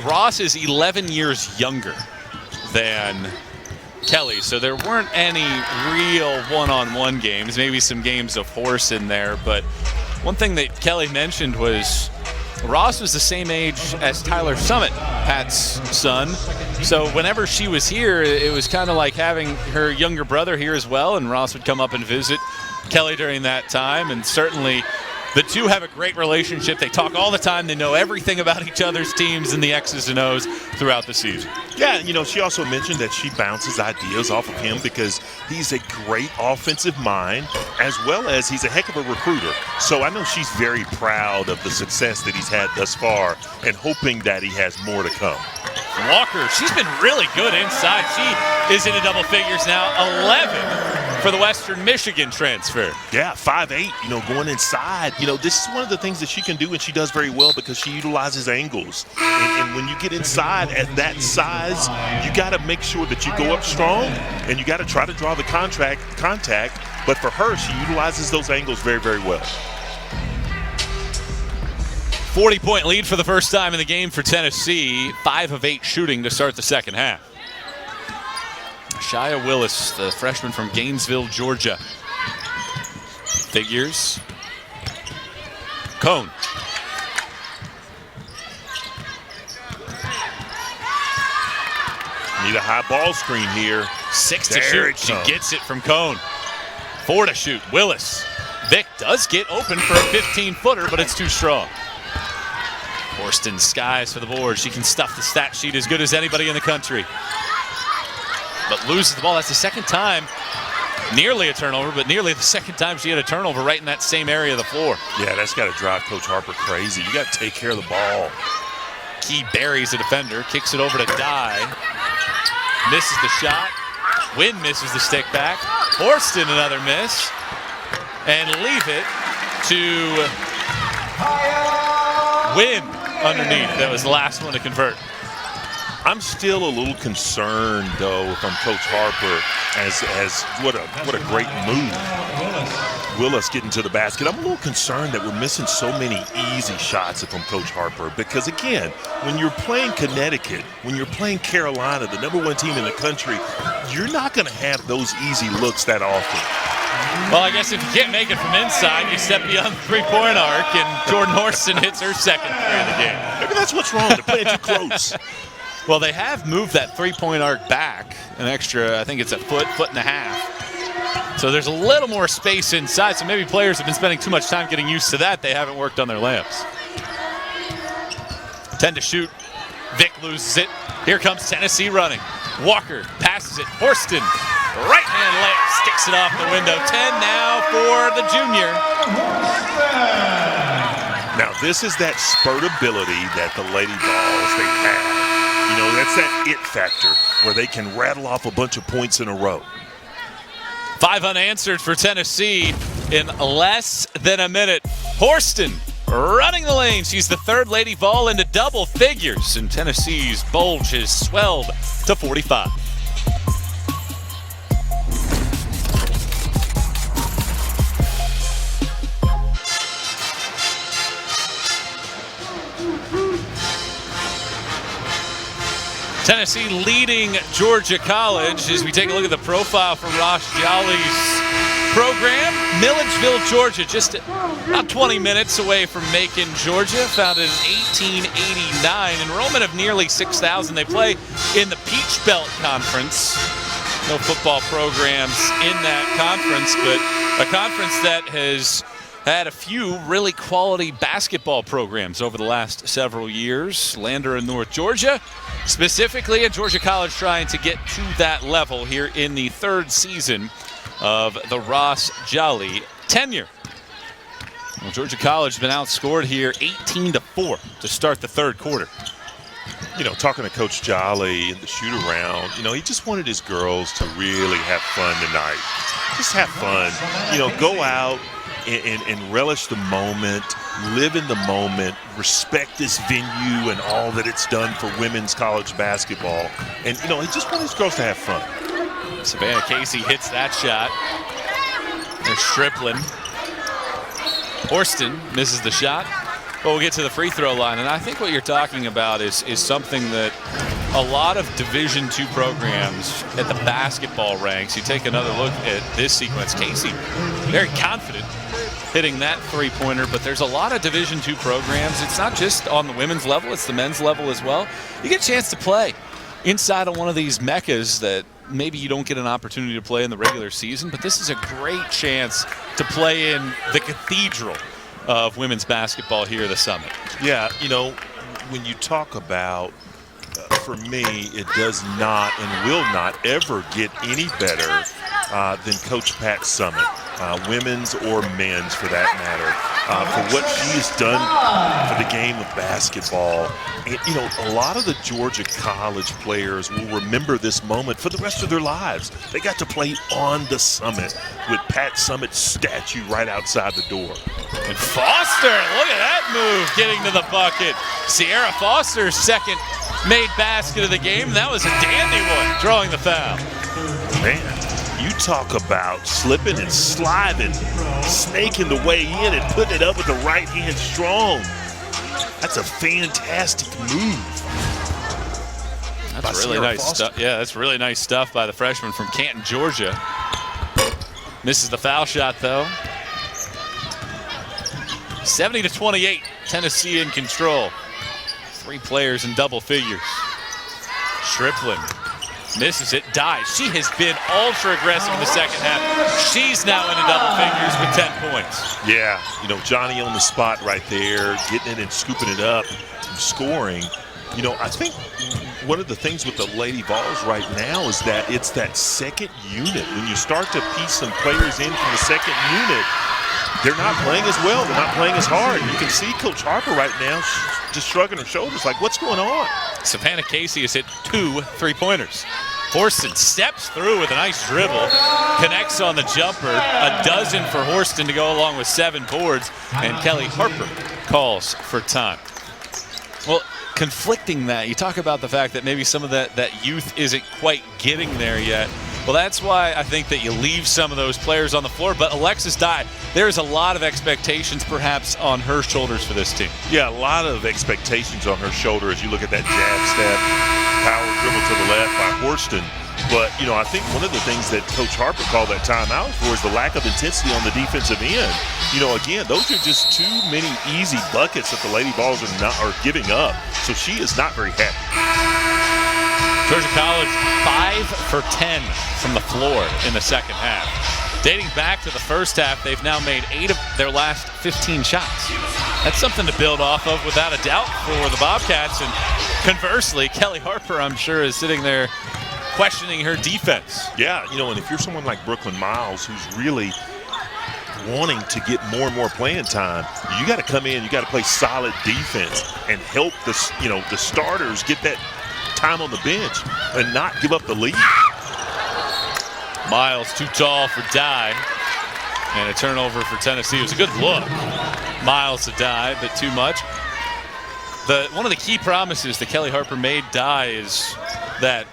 Ross is 11 years younger than Kelly, so there weren't any real one-on-one games, maybe some games of horse in there, but one thing that Kelly mentioned was Ross was the same age as Tyler Summitt, Pat's son. So whenever she was here, it was kind of like having her younger brother here as well, and Ross would come up and visit Kelly during that time. And certainly the two have a great relationship. They talk all the time. They know everything about each other's teams and the X's and O's throughout the season. Yeah, she also mentioned that she bounces ideas off of him because he's a great offensive mind as well as he's a heck of a recruiter. So I know she's very proud of the success that he's had thus far and hoping that he has more to come. Walker, she's been really good inside. She is into double figures now, 11 for the Western Michigan transfer. Yeah, 5'8", going inside. This is one of the things that she can do, and she does very well because she utilizes angles. And when you get inside at that size, you got to make sure that you go up strong, and you got to try to draw the contact. But for her, she utilizes those angles very, very well. 40-point lead for the first time in the game for Tennessee. 5 of 8 shooting to start the second half. Shia Willis, the freshman from Gainesville, Georgia. Figures. Cone. Need a high ball screen here. 6 to shoot. She gets it from Cone. 4 to shoot. Willis. Vic does get open for a 15-footer, but it's too strong. Horston skies for the board. She can stuff the stat sheet as good as anybody in the country. But loses the ball. That's the second time. Nearly a turnover, but nearly the second time she had a turnover right in that same area of the floor. Yeah, that's got to drive Coach Harper crazy. You got to take care of the ball. Key buries a defender, kicks it over to Dye. Misses the shot. Wynn misses the stick back. Horston another miss. And leave it to Wynn underneath. That was the last one to convert. I'm still a little concerned, though, if I'm Coach Harper, as what a great move. Willis getting to the basket. I'm a little concerned that we're missing so many easy shots from Coach Harper because, again, when you're playing Connecticut, when you're playing Carolina, the #1 team in the country, you're not going to have those easy looks that often. Well, I guess if you can't make it from inside, you step beyond the three-point arc, and Jordan Horston hits her second three of the game. Maybe that's what's wrong. They're playing too close. Well, they have moved that three-point arc back an extra, I think it's a foot and a half. So there's a little more space inside, so maybe players have been spending too much time getting used to that. They haven't worked on their layups. 10 to shoot. Vic loses it. Here comes Tennessee running. Walker passes it. Horston, right-hand layup, sticks it off the window. 10 now for the junior. Now, this is that spurt ability that the Lady Vols, they have. That's that it factor where they can rattle off a bunch of points in a row. 5 unanswered for Tennessee in less than a minute. Horston running the lane. She's the third Lady Vol into double figures, and Tennessee's bulge has swelled to 45. Tennessee leading Georgia College as we take a look at the profile for Ross Jolly's program, Milledgeville, Georgia, just about 20 minutes away from Macon, Georgia, founded in 1889. Enrollment of nearly 6,000. They play in the Peach Belt Conference. No football programs in that conference, but a conference that has had a few really quality basketball programs over the last several years. Lander in North Georgia, specifically, and Georgia College trying to get to that level here in the third season of the Ross Jolly tenure. Well, Georgia College has been outscored here 18-4 to start the third quarter. You know, talking to Coach Jolly in the shoot-around, you know, he just wanted his girls to really have fun tonight. Just have fun. You know, go out and relish the moment, live in the moment, respect this venue and all that it's done for women's college basketball. And, you know, he just wanted his girls to have fun. Savannah Casey hits that shot. There's Striplin. Horston misses the shot. But we'll get to the free throw line. And I think what you're talking about is something that a lot of Division II programs at the basketball ranks, you take another look at this sequence. Casey, very confident hitting that three-pointer, but there's a lot of Division II programs. It's not just on the women's level, it's the men's level as well. You get a chance to play inside of one of these meccas that maybe you don't get an opportunity to play in the regular season, but this is a great chance to play in the cathedral of women's basketball here at the Summit. Yeah, you know, when you talk about, for me, it does not and will not ever get any better than Coach Pat Summitt, women's or men's for that matter, for what she has done for the game of basketball. And, you know, a lot of the Georgia College players will remember this moment for the rest of their lives. They got to play on the Summit with Pat Summitt's statue right outside the door. And Foster, look at that move, getting to the bucket. Sierra Foster's second made basket of the game. That was a dandy one, drawing the foul. Man, you talk about slipping and sliding, snaking the way in and putting it up with the right hand strong. That's a fantastic move. That's really nice stuff. Yeah, that's really nice stuff by the freshman from Canton, Georgia. Misses the foul shot, though. 70-28, Tennessee in control. Three players in double figures. Striplin misses it, dies. She has been ultra aggressive in the second half. She's now into double figures with 10 points. Yeah, you know, Johnny on the spot right there, getting it and scooping it up, scoring. You know, I think one of the things with the Lady Vols right now is that it's that second unit. When you start to piece some players in from the second unit, they're not playing as well. They're not playing as hard. You can see Coach Harper right now just shrugging her shoulders like, what's going on? Savannah Casey has hit 2 3-pointers. Horston steps through with a nice dribble, connects on the jumper, a dozen for Horston to go along with 7 boards, and Kelly Harper calls for time. Well, conflicting that, you talk about the fact that maybe some of that youth isn't quite getting there yet. Well, that's why I think that you leave some of those players on the floor. But Alexis Dye, there's a lot of expectations perhaps on her shoulders for this team. Yeah, a lot of expectations on her shoulder as you look at that jab step, power dribble to the left by Horston. But, you know, I think one of the things that Coach Harper called that timeout for is the lack of intensity on the defensive end. You know, again, those are just too many easy buckets that the Lady Vols are giving up. So she is not very happy. Georgia College 5 for 10 from the floor in the second half. Dating back to the first half, they've now made 8 of their last 15 shots. That's something to build off of without a doubt for the Bobcats. And conversely, Kelly Harper, I'm sure, is sitting there questioning her defense. Yeah, you know, and if you're someone like Brooklyn Miles who's really wanting to get more and more playing time, you got to come in, you got to play solid defense and help the starters get that time on the bench and not give up the lead. Miles too tall for Dye, and a turnover for Tennessee. It was a good look. Miles to Dye, but too much. One of the key promises that Kelly Harper made Dye is that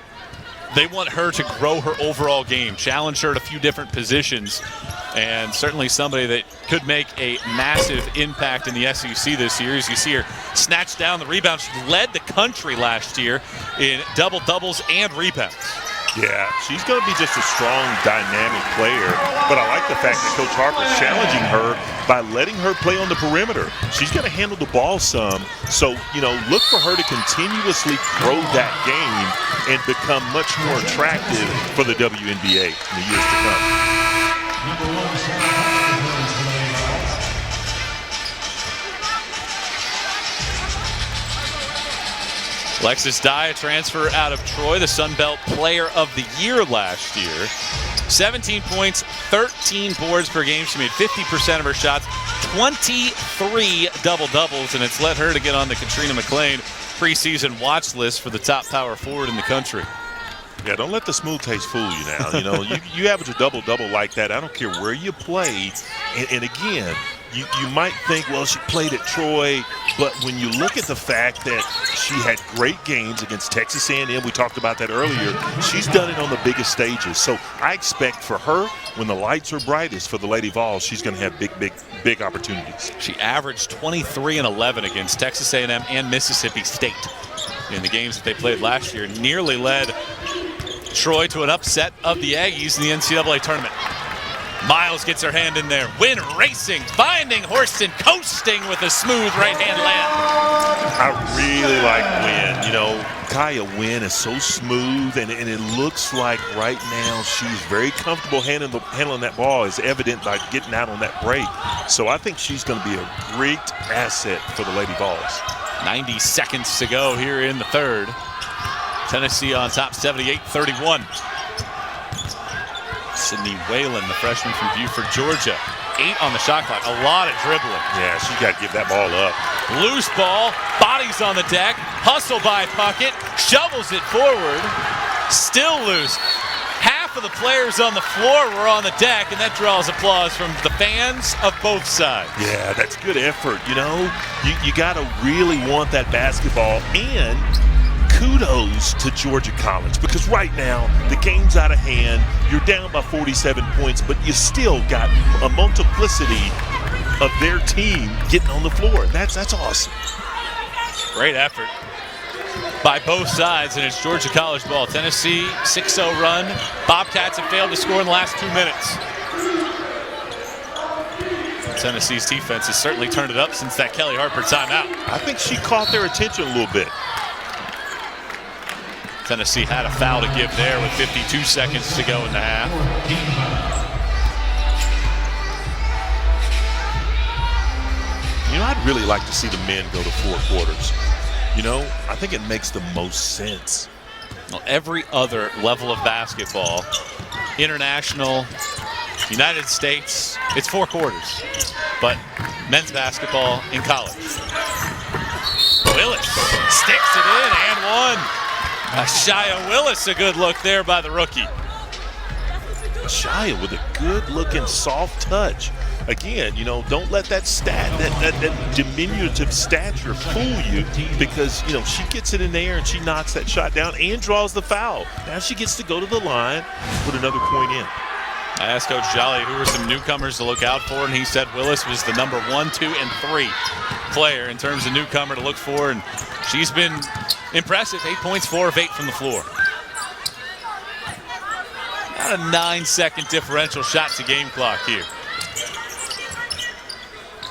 they want her to grow her overall game, challenge her at a few different positions, and certainly somebody that could make a massive impact in the SEC this year. As you see her snatch down the rebound, she led the country last year in double-doubles and rebounds. Yeah, she's going to be just a strong, dynamic player. But I like the fact that Coach Harper's challenging her by letting her play on the perimeter. She's going to handle the ball some. So, look for her to continuously grow that game and become much more attractive for the WNBA in the years to come. Alexis Dye, a transfer out of Troy, the Sun Belt Player of the Year last year. 17 points, 13 boards per game. She made 50% of her shots, 23 double-doubles, and it's led her to get on the Katrina McClain preseason watch list for the top power forward in the country. Yeah, don't let the smooth taste fool you now. You average a double-double like that. I don't care where you play. And again, you might think, well, she played at Troy, but when you look at the fact that she had great games against Texas A&M, we talked about that earlier, she's done it on the biggest stages. So I expect for her, when the lights are brightest for the Lady Vols, she's going to have big opportunities. She averaged 23 and 11 against Texas A&M and Mississippi State in the games that they played last year. Nearly led Troy to an upset of the Aggies in the NCAA tournament. Miles gets her hand in there. Wynn racing, finding Horston, coasting with a smooth right-hand layup. I really like Wynn. Kaya Wynn is so smooth, and it looks like right now she's very comfortable handling that ball, is evident by getting out on that break. So I think she's going to be a great asset for the Lady Vols. 90 seconds to go here in the third. Tennessee on top, 78-31. Sydney Whalen, the freshman from Buford, Georgia. 8 on the shot clock. A lot of dribbling. Yeah, she's got to give that ball up. Loose ball. Bodies on the deck. Hustle by Puckett. Shovels it forward. Still loose. Half of the players on the floor were on the deck, and that draws applause from the fans of both sides. Yeah, that's good effort. You got to really want that basketball. And kudos to Georgia College, because right now the game's out of hand. You're down by 47 points, but you still got a multiplicity of their team getting on the floor. That's awesome. Great effort by both sides, and it's Georgia College ball. Tennessee 6-0 run. Bobcats have failed to score in the last 2 minutes. Tennessee's defense has certainly turned it up since that Kelly Harper timeout. I think she caught their attention a little bit. Tennessee had a foul to give there with 52 seconds to go in the half. I'd really like to see the men go to 4 quarters. I think it makes the most sense. Well, every other level of basketball, international, United States, it's 4 quarters. But men's basketball in college. Willis sticks it in and one. Shia Willis, a good look there by the rookie. Shia with a good-looking soft touch. Again, don't let that that diminutive stature fool you, because, she gets it in there and she knocks that shot down and draws the foul. Now she gets to go to the line, put another point in. I asked Coach Jolly who were some newcomers to look out for, and he said Willis was the number 1, 2, and 3 player in terms of newcomer to look for, and she's been impressive. 8 points, 4 of 8 from the floor. About a 9-second differential shot to game clock here.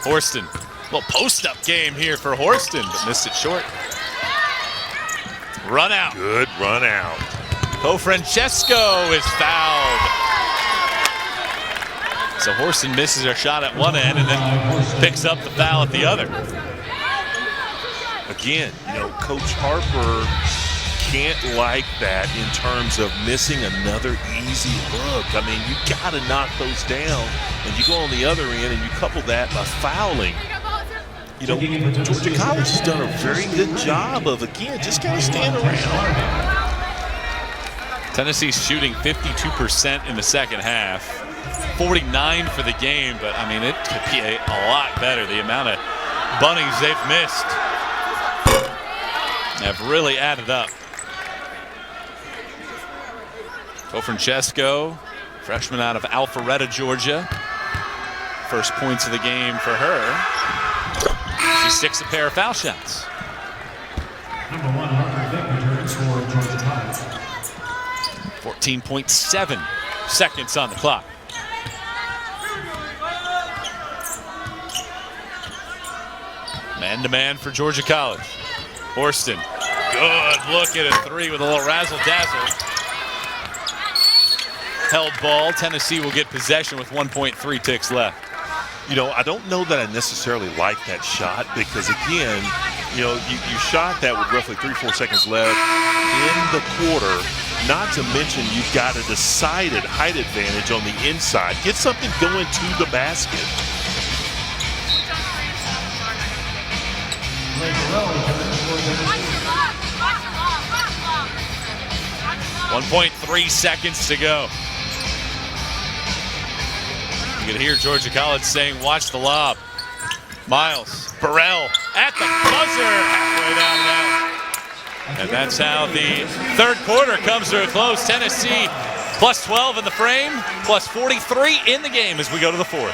Horston, little post-up game here for Horston, but missed it short. Run out. Good run out. Francesco is fouled. So Horston misses her shot at one end and then picks up the foul at the other. Again, Coach Harper can't like that in terms of missing another easy look. I mean, you got to knock those down, and you go on the other end and you couple that by fouling. Georgia College has done a very good job of, again, just kind of stand around. Tennessee's shooting 52% in the second half, 49 for the game, but I mean, it could be a lot better. The amount of bunnies they've missed have really added up. Francesco, freshman out of Alpharetta, Georgia. First points of the game for her. She sticks a pair of foul shots. Number 100, returns for Georgia College. 14.7 seconds on the clock. Man-to-man for Georgia College. Horston, good look at a three with a little razzle-dazzle. Held ball. Tennessee will get possession with 1.3 ticks left. You know, I don't know that I necessarily like that shot because, again, you know, you shot that with roughly 3-4 seconds left in the quarter. Not to mention you've got a decided height advantage on the inside. Get something going to the basket. 1.3 seconds to go. You can hear Georgia College saying, watch the lob. Miles, Burrell at the buzzer, halfway down now. And that's how the third quarter comes to a close. Tennessee plus 12 in the frame, plus 43 in the game as we go to the fourth.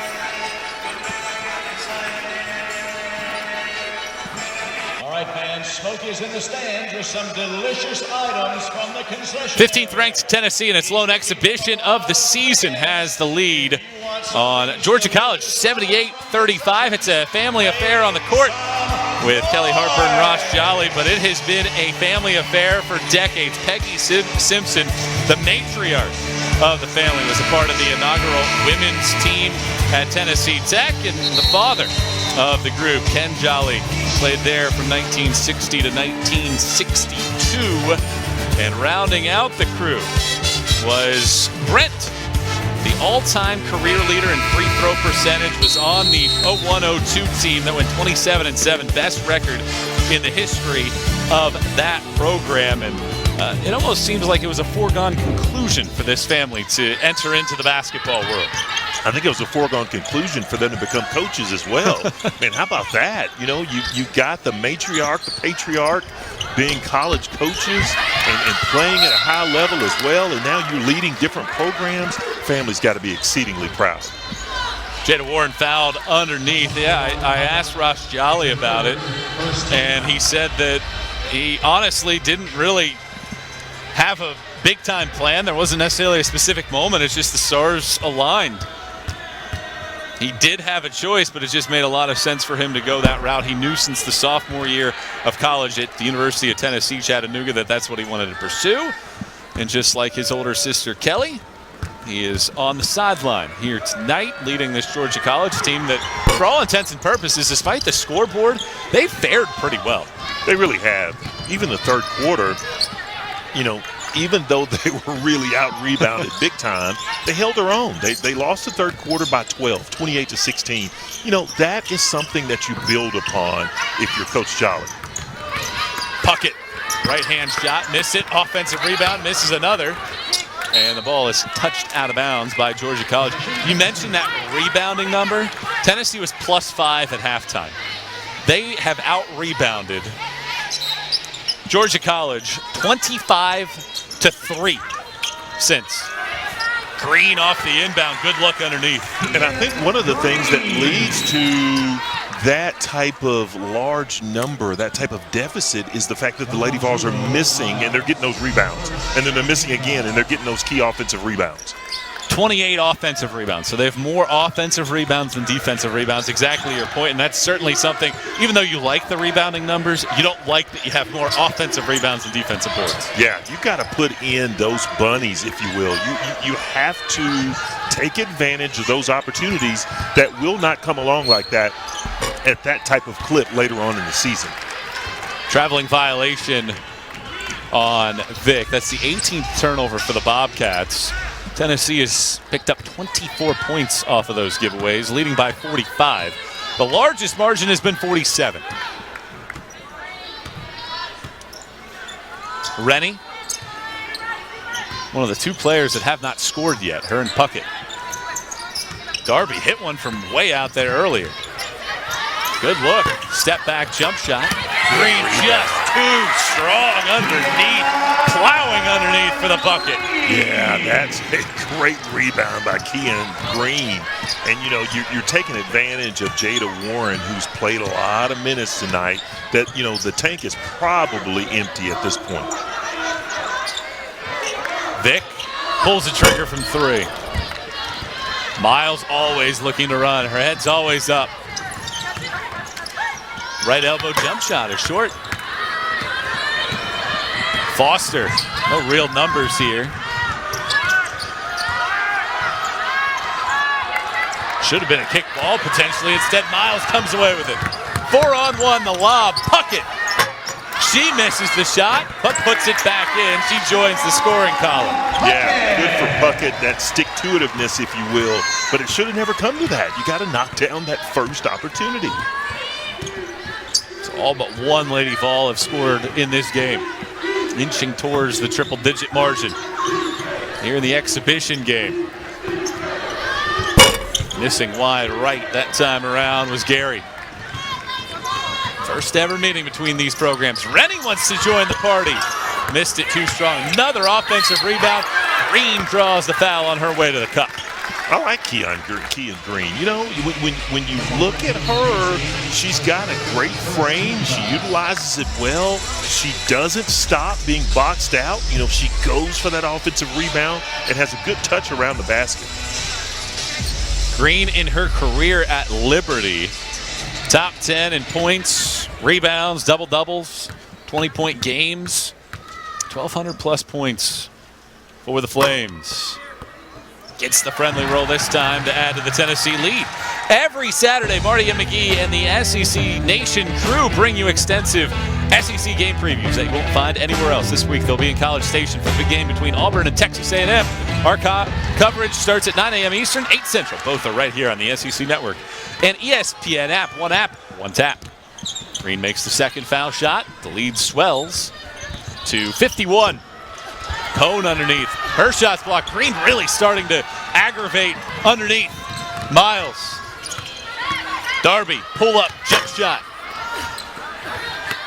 All right, fans, Smokey's in the stands with some delicious items from the concession. 15th ranked Tennessee in its lone exhibition of the season has the lead on Georgia College, 78-35. It's a family affair on the court with Kelly Harper and Ross Jolly, but it has been a family affair for decades. Peggy Simpson, the matriarch of the family, was a part of the inaugural women's team at Tennessee Tech, and the father of the group, Ken Jolly, played there from 1960 to 1962. And rounding out the crew was Brent. The all-time career leader in free throw percentage, was on the 01-02 team that went 27-7, best record in the history of that program. And it almost seems like it was a foregone conclusion for this family to enter into the basketball world. I think it was a foregone conclusion for them to become coaches as well. Man, how about that? You know, you got the matriarch, the patriarch, being college coaches and playing at a high level as well, and now you're leading different programs. Family's got to be exceedingly proud. Jada Warren fouled underneath. Yeah, I asked Ross Jolly about it, and he said that he honestly didn't really have a big-time plan. There wasn't necessarily a specific moment. It's just the stars aligned. He did have a choice, but it just made a lot of sense for him to go that route. He knew since the sophomore year of college at the University of Tennessee, Chattanooga, that that's what he wanted to pursue. And just like his older sister, Kelly, he is on the sideline here tonight, leading this Georgia College team that, for all intents and purposes, despite the scoreboard, they fared pretty well. They really have. Even the third quarter, you know, even though they were really out-rebounded big time, they held their own. They lost the third quarter by 12, 28-16. You know, that is something that you build upon if you're Coach Jolly. Puckett, right-hand shot, miss it, offensive rebound, misses another. And the ball is touched out of bounds by Georgia College. You mentioned that rebounding number. Tennessee was +5 at halftime. They have out-rebounded Georgia College 25-3 since. Green off the inbound, good look underneath. And I think one of the things that leads to that type of large number, that type of deficit, is the fact that the Lady Vols are missing and they're getting those rebounds. And then they're missing again and they're getting those key offensive rebounds. 28 offensive rebounds. So they have more offensive rebounds than defensive rebounds. Exactly your point. And that's certainly something, even though you like the rebounding numbers, you don't like that you have more offensive rebounds than defensive boards. Yeah, you got to put in those bunnies, if you will. You have to take advantage of those opportunities that will not come along like that at that type of clip later on in the season. Traveling violation on Vic. That's the 18th turnover for the Bobcats. Tennessee has picked up 24 points off of those giveaways, leading by 45. The largest margin has been 47. Rennie, one of the two players that have not scored yet, her and Puckett. Darby hit one from way out there earlier. Good look. Step back jump shot. Green just too strong underneath. Plowing underneath for the bucket. Yeah, that's a great rebound by Keon Green. And, you know, you're taking advantage of Jada Warren, who's played a lot of minutes tonight, that, you know, the tank is probably empty at this point. Vic Pulls the trigger from 3. Miles always looking to run. Her head's always up. Right elbow jump shot is short. Foster, no real numbers here. Should have been a kick ball potentially. Instead, Miles comes away with it. 4-on-1, the lob. Puckett. She misses the shot, but puts it back in. She joins the scoring column. Yeah, good for Puckett, that stick-to-itiveness, if you will. But it should have never come to that. You got to knock down that first opportunity. It's all but one Lady Vol have scored in this game, inching towards the triple-digit margin here in the exhibition game. Missing wide right that time around was Gary. First ever meeting between these programs. Rennie wants to join the party. Missed it too strong. Another offensive rebound. Green draws the foul on her way to the cup. I like Keon Green. You know, when you look at her, she's got a great frame. She utilizes it well. She doesn't stop being boxed out. You know, she goes for that offensive rebound and has a good touch around the basket. Green in her career at Liberty. Top 10 in points, rebounds, double-doubles, 20-point games, 1,200-plus points for the Flames. Gets the friendly roll this time to add to the Tennessee lead. Every Saturday, Marty and McGee and the SEC Nation crew bring you extensive SEC game previews that you won't find anywhere else. This week, they'll be in College Station for the big game between Auburn and Texas A&M. Our coverage starts at 9 a.m. Eastern, 8 Central. Both are right here on the SEC Network and ESPN app, one tap. Green makes the second foul shot. The lead swells to 51. Cone underneath. Her shot's blocked. Green really starting to aggravate underneath. Miles. Darby, pull up, jump shot.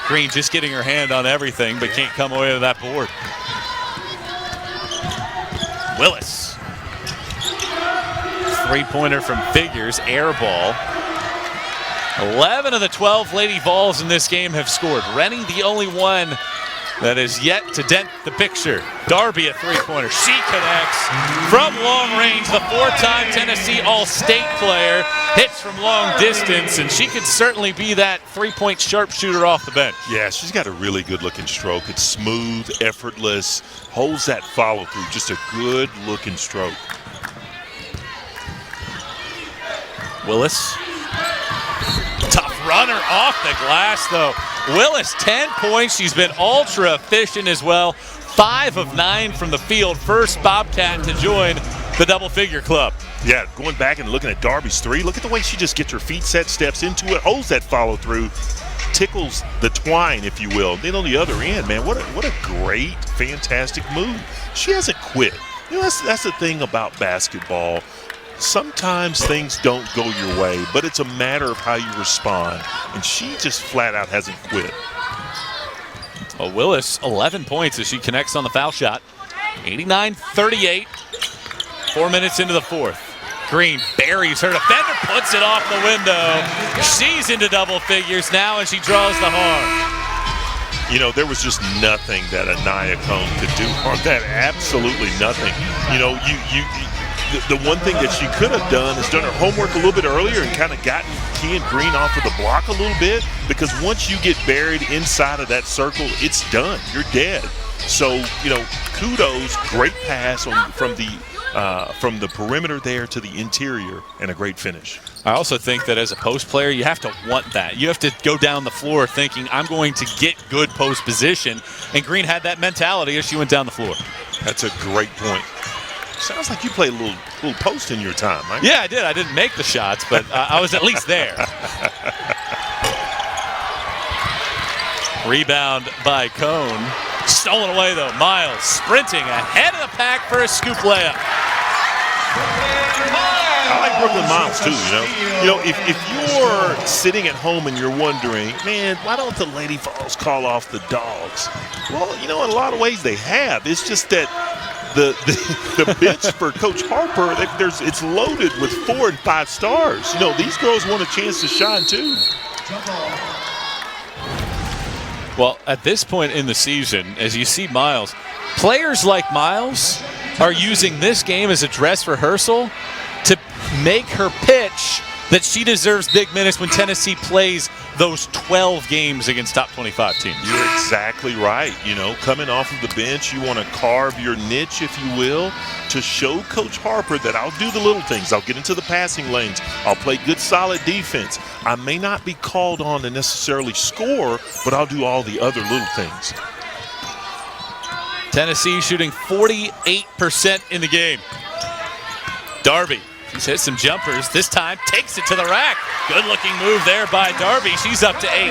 Green just getting her hand on everything, but can't come away with that board. Willis. Three-pointer from Figures, air ball. 11 of the 12 Lady Vols in this game have scored. Rennie the only one that is yet to dent the picture. Darby a three-pointer. She connects from long range. The 4-time Tennessee All-State player hits from long distance, and she could certainly be that three-point sharpshooter off the bench. Yeah, she's got a really good-looking stroke. It's smooth, effortless, holds that follow-through. Just a good-looking stroke. Willis. Tough runner off the glass, though. Willis, 10 points. She's been ultra efficient as well. 5 of 9 from the field. First Bobcat to join the double-figure club. Yeah, going back and looking at Darby's three, look at the way she just gets her feet set, steps into it, holds that follow-through, tickles the twine, if you will. Then on the other end, man, what a great, fantastic move. She hasn't quit. You know, that's the thing about basketball. Sometimes things don't go your way, but it's a matter of how you respond. And she just flat out hasn't quit. Well, Willis, 11 points as she connects on the foul shot. 89-38. 4 minutes into the fourth. Green buries her defender, puts it off the window. She's into double figures now, and she draws the harm. You know, there was just nothing that Anaya Cone could do on that. Absolutely nothing. You know, the one thing that she could have done is done her homework a little bit earlier and kind of gotten Keon Green off of the block a little bit, because once you get buried inside of that circle, it's done. You're dead. So, you know, kudos, great pass from the perimeter there to the interior, and a great finish. I also think that as a post player, you have to want that. You have to go down the floor thinking, I'm going to get good post position, and Green had that mentality as she went down the floor. That's a great point. Sounds like you played a little post in your time, right? Yeah, I did. I didn't make the shots, but I was at least there. Rebound by Cone. Stolen away, though. Miles sprinting ahead of the pack for a scoop layup. I like Brooklyn Miles, too, you know. If you're sitting at home and you're wondering, man, why don't the Lady Vols call off the Dogs? Well, you know, in a lot of ways they have. It's just that the bench for Coach Harper, it's loaded with 4 and 5 stars. You know, these girls want a chance to shine too. Well, at this point in the season, as you see Miles, players like Miles are using this game as a dress rehearsal to make her pitch that she deserves big minutes when Tennessee plays those 12 games against top 25 teams. You're exactly right. You know, coming off of the bench, you want to carve your niche, if you will, to show Coach Harper that I'll do the little things. I'll get into the passing lanes. I'll play good, solid defense. I may not be called on to necessarily score, but I'll do all the other little things. Tennessee shooting 48% in the game. Darby. She's hit some jumpers. This time takes it to the rack. Good looking move there by Darby. She's up to 8.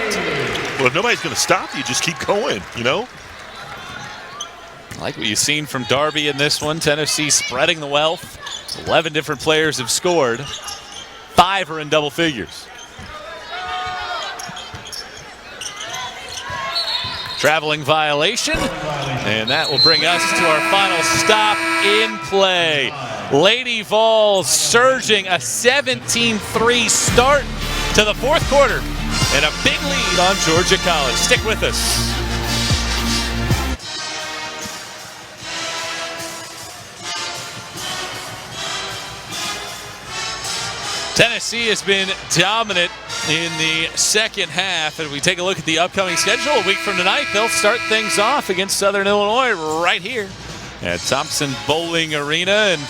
Well, if nobody's going to stop you, just keep going, you know? I like what you've seen from Darby in this one. Tennessee spreading the wealth. 11 different players have scored. 5 are in double figures. Traveling violation. And that will bring us to our final stop in play. Lady Vols surging a 17-3 start to the fourth quarter and a big lead on Georgia College. Stick with us. Tennessee has been dominant in the second half. And we take a look at the upcoming schedule. A week from tonight, they'll start things off against Southern Illinois right here at Thompson Bowling Arena. And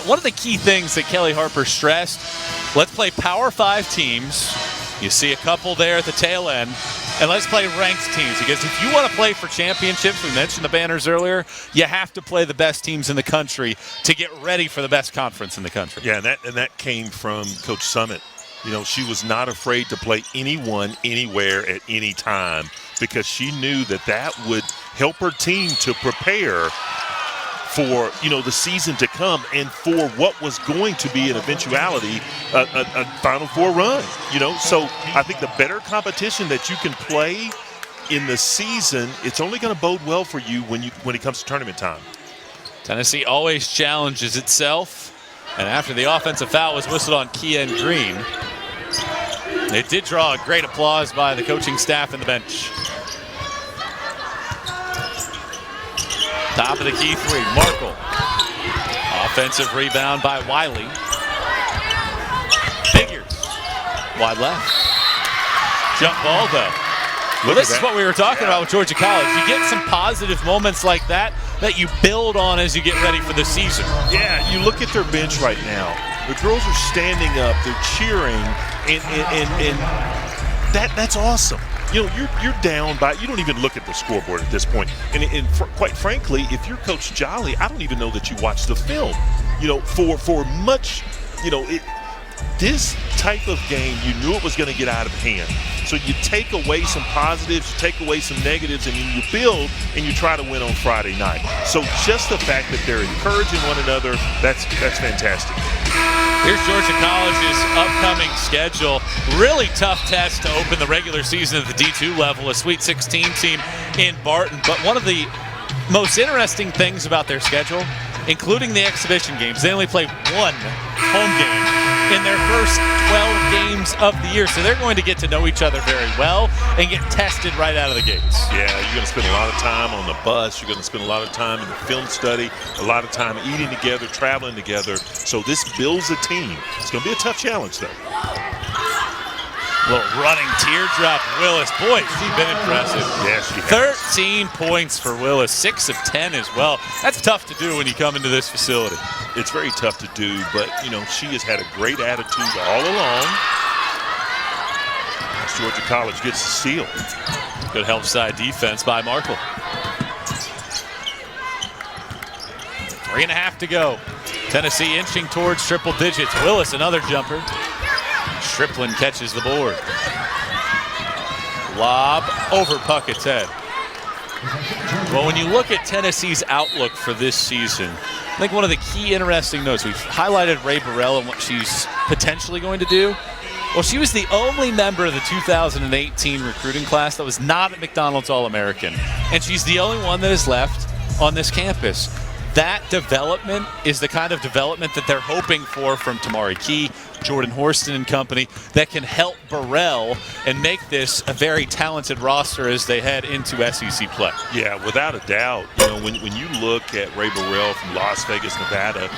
one of the key things that Kelly Harper stressed, let's play Power 5 teams. You see a couple there at the tail end. And let's play ranked teams, because if you want to play for championships, we mentioned the banners earlier, you have to play the best teams in the country to get ready for the best conference in the country. Yeah, and that came from Coach Summit. You know, she was not afraid to play anyone, anywhere, at any time, because she knew that would help her team to prepare for, you know, the season to come and for what was going to be an eventuality, a Final Four run, you know. So I think the better competition that you can play in the season, it's only going to bode well for you when it comes to tournament time. Tennessee always challenges itself, and after the offensive foul was whistled on Kian Green, it did draw a great applause by the coaching staff and the bench. Top of the key three, Markle. Offensive rebound by Wiley. Figures. Wide left. Jump ball, though. Well, this is what we were talking about with Georgia College. You get some positive moments like that you build on as you get ready for the season. Yeah, you look at their bench right now. The girls are standing up, they're cheering, and that's awesome. You know, you're down by, you don't even look at the scoreboard at this point. And quite frankly, if you're Coach Jolly, I don't even know that you watch the film. You know, for much, you know, this type of game, you knew it was going to get out of hand. So you take away some positives, you take away some negatives, and you build and you try to win on Friday night. So just the fact that they're encouraging one another, that's fantastic. Here's Georgia College's upcoming schedule. Really tough test to open the regular season at the D2 level, a Sweet 16 team in Barton. But one of the most interesting things about their schedule, including the exhibition games, they only play one home game in their first 12 games of the year. So they're going to get to know each other very well and get tested right out of the gates. Yeah, you're going to spend a lot of time on the bus. You're going to spend a lot of time in the film study, a lot of time eating together, traveling together. So this builds a team. It's going to be a tough challenge, though. Little running teardrop, Willis. Boy, she's been impressive. Yes, she has. 13 points for Willis, 6 of 10 as well. That's tough to do when you come into this facility. It's very tough to do, but, you know, she has had a great attitude all along. Georgia College gets the steal. Good help side defense by Markle. 3.5 to go. Tennessee inching towards triple digits. Willis, another jumper. Striplin catches the board. Lob over Puckett's head. Well, when you look at Tennessee's outlook for this season, I think one of the key interesting notes, we've highlighted Ray Burrell and what she's potentially going to do. Well, she was the only member of the 2018 recruiting class that was not a McDonald's All-American. And she's the only one that is left on this campus. that development is the kind of development that they're hoping for from Tamari Key, Jordan Horston and company, that can help Burrell and make this a very talented roster as they head into SEC play. Yeah, without a doubt. You know, when you look at Ray Burrell from Las Vegas, Nevada,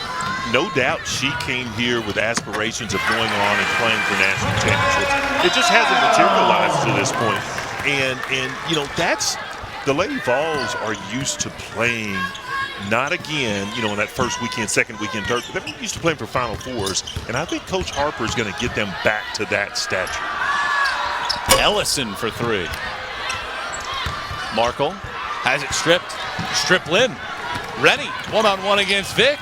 no doubt she came here with aspirations of going on and playing for national championships. It just hasn't materialized to this point. And you know, that's the Lady Vols are used to playing. Not again, you know, in that first weekend, second weekend, third. They're used to playing for Final Fours, and I think Coach Harper is going to get them back to that stature. Ellison for three. Markle has it stripped. Striplin. Rennie one-on-one against Vic.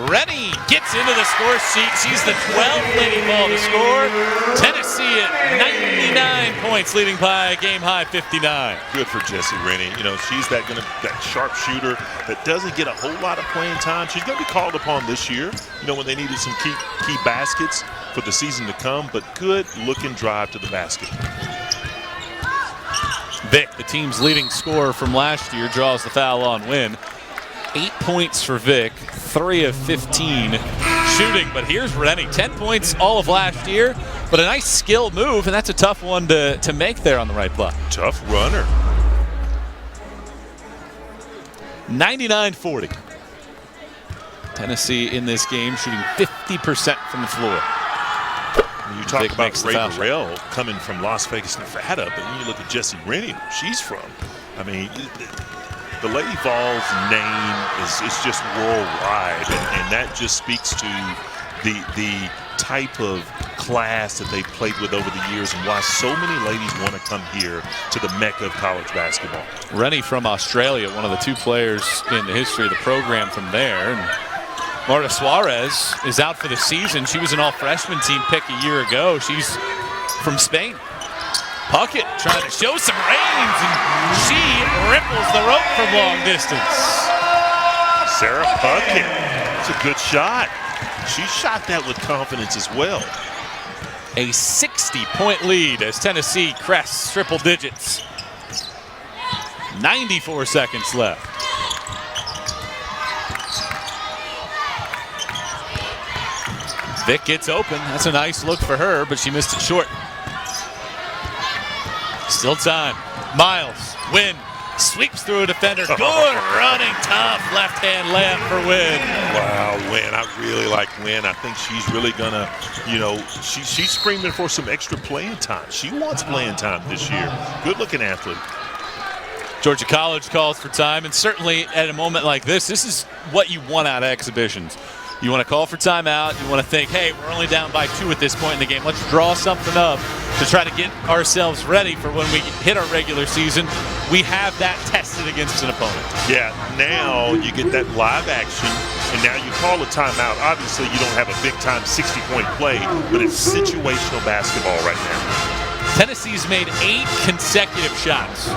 Rennie gets into the score sheet. She's the 12th Lady Vol to score. Tennessee at 99 points, leading by a game-high 59. Good for Jessie Rennie. You know, she's that sharp shooter that doesn't get a whole lot of playing time. She's going to be called upon this year, you know, when they needed some key baskets for the season to come, but good-looking drive to the basket. Vic, the team's leading scorer from last year, draws the foul on win. 8 points for Vic, 3 of 15 shooting, but here's Rennie, 10 points all of last year, but a nice skill move, and that's a tough one to make there on the right block. Tough runner. 99-40. Tennessee in this game shooting 50% from the floor. When you talk Vic about Ray Burrell coming from Las Vegas, Nevada, but when you look at Jessie Rennie, where she's from, I mean, the Lady Vols name is just worldwide, and that just speaks to the type of class that they've played with over the years and why so many ladies want to come here to the mecca of college basketball. Rennie from Australia, one of the two players in the history of the program from there. And Marta Suarez is out for the season. She was an all-freshman team pick a year ago. She's from Spain. Puckett trying to show some range, and she ripples the rope from long distance. Sarah Puckett, it's a good shot. She shot that with confidence as well. A 60-point lead as Tennessee crests triple digits. 94 seconds left. Vic gets open. That's a nice look for her, but she missed it short. Still time. Miles, Wynn, sweeps through a defender. Good running, tough left-hand layup for Wynn. Wow, Wynn. I really like Wynn. I think she's really going to, you know, she's screaming for some extra playing time. She wants playing time this year. Good-looking athlete. Georgia College calls for time, and certainly at a moment like this is what you want out of exhibitions. You want to call for timeout. You want to think, hey, we're only down by 2 at this point in the game. Let's draw something up to try to get ourselves ready for when we hit our regular season. We have that tested against an opponent. Yeah, now you get that live action, and now you call a timeout. Obviously, you don't have a big-time 60-point play, but it's situational basketball right now. Tennessee's made 8 consecutive shots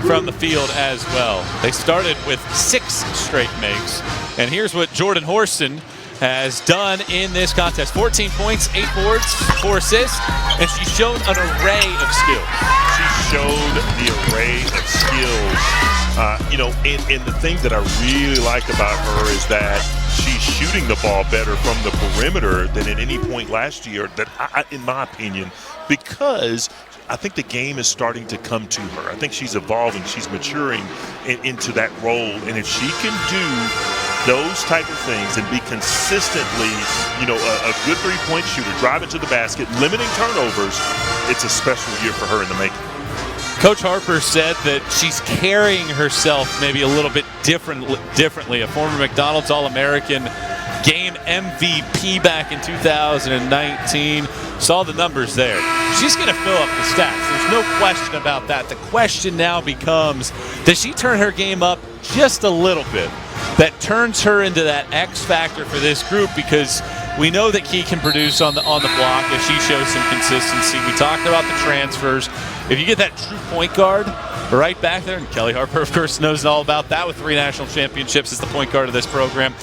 from the field as well. They started with 6 straight makes. And here's what Jordan Horston has done in this contest. 14 points, 8 boards, 4 assists, and she's shown an array of skills. She showed the array of skills. You know, and the thing that I really like about her is that she's shooting the ball better from the perimeter than at any point last year, in my opinion, because I think the game is starting to come to her. I think she's evolving. She's maturing into that role. And if she can do those type of things and be consistently, you know, a good three-point shooter, driving to the basket, limiting turnovers, it's a special year for her in the making. Coach Harper said that she's carrying herself maybe a little bit differently. A former McDonald's All-American, game MVP back in 2019. Saw the numbers there. She's going to fill up the stats. There's no question about that. The question now becomes, does she turn her game up just a little bit? That turns her into that X factor for this group, because we know that Key can produce on the block if she shows some consistency. We talked about the transfers. If you get that true point guard right back there, and Kelly Harper, of course, knows all about that with 3 national championships as the point guard of this program,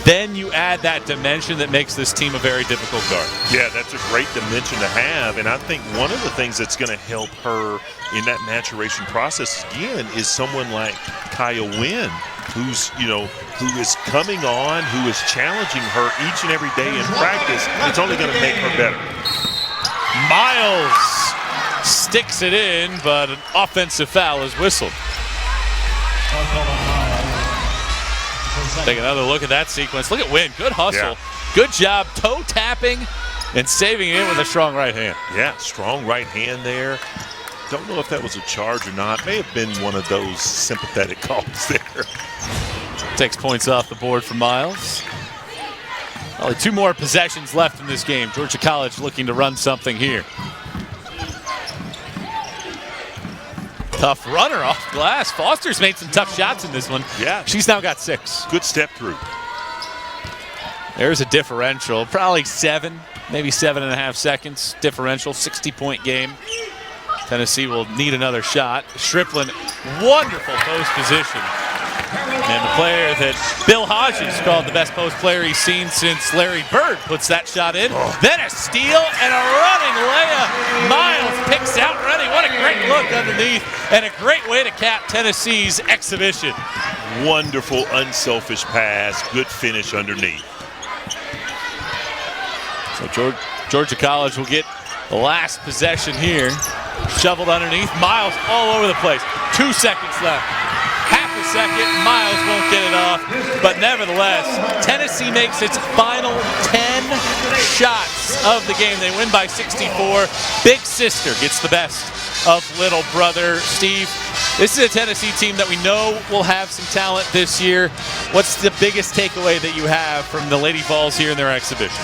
then you add that dimension that makes this team a very difficult guard. Yeah, that's a great dimension to have, and I think one of the things that's going to help her in that maturation process, again, is someone like Kaya Wynn. who is coming on, who is challenging her each and every day in practice. It's only going to make her better. Miles sticks it in, but an offensive foul is whistled. Take another look at that sequence. Look at Wynn. Good hustle. Yeah. Good job toe tapping and saving it with a strong right hand. Yeah, strong right hand there. Don't know if that was a charge or not. May have been one of those sympathetic calls there. Takes points off the board for Miles. Only 2 more possessions left in this game. Georgia College looking to run something here. Tough runner off glass. Foster's made some tough shots in this one. Yeah. She's now got 6. Good step through. There's a differential. Probably 7, maybe 7.5 seconds. Differential, 60-point game. Tennessee will need another shot. Strickland, wonderful post position. And the player that Bill Hodges called the best post player he's seen since Larry Bird puts that shot in. Then a steal and a running layup. Miles picks out running. What a great look underneath and a great way to cap Tennessee's exhibition. Wonderful, unselfish pass. Good finish underneath. So Georgia College will get the last possession here. Shoveled underneath. Miles all over the place. 2 seconds left. Half a second. Miles won't get it off. But nevertheless, Tennessee makes its final 10 shots of the game. They win by 64. Big sister gets the best of little brother. Steve, this is a Tennessee team that we know will have some talent this year. What's the biggest takeaway that you have from the Lady Vols here in their exhibition?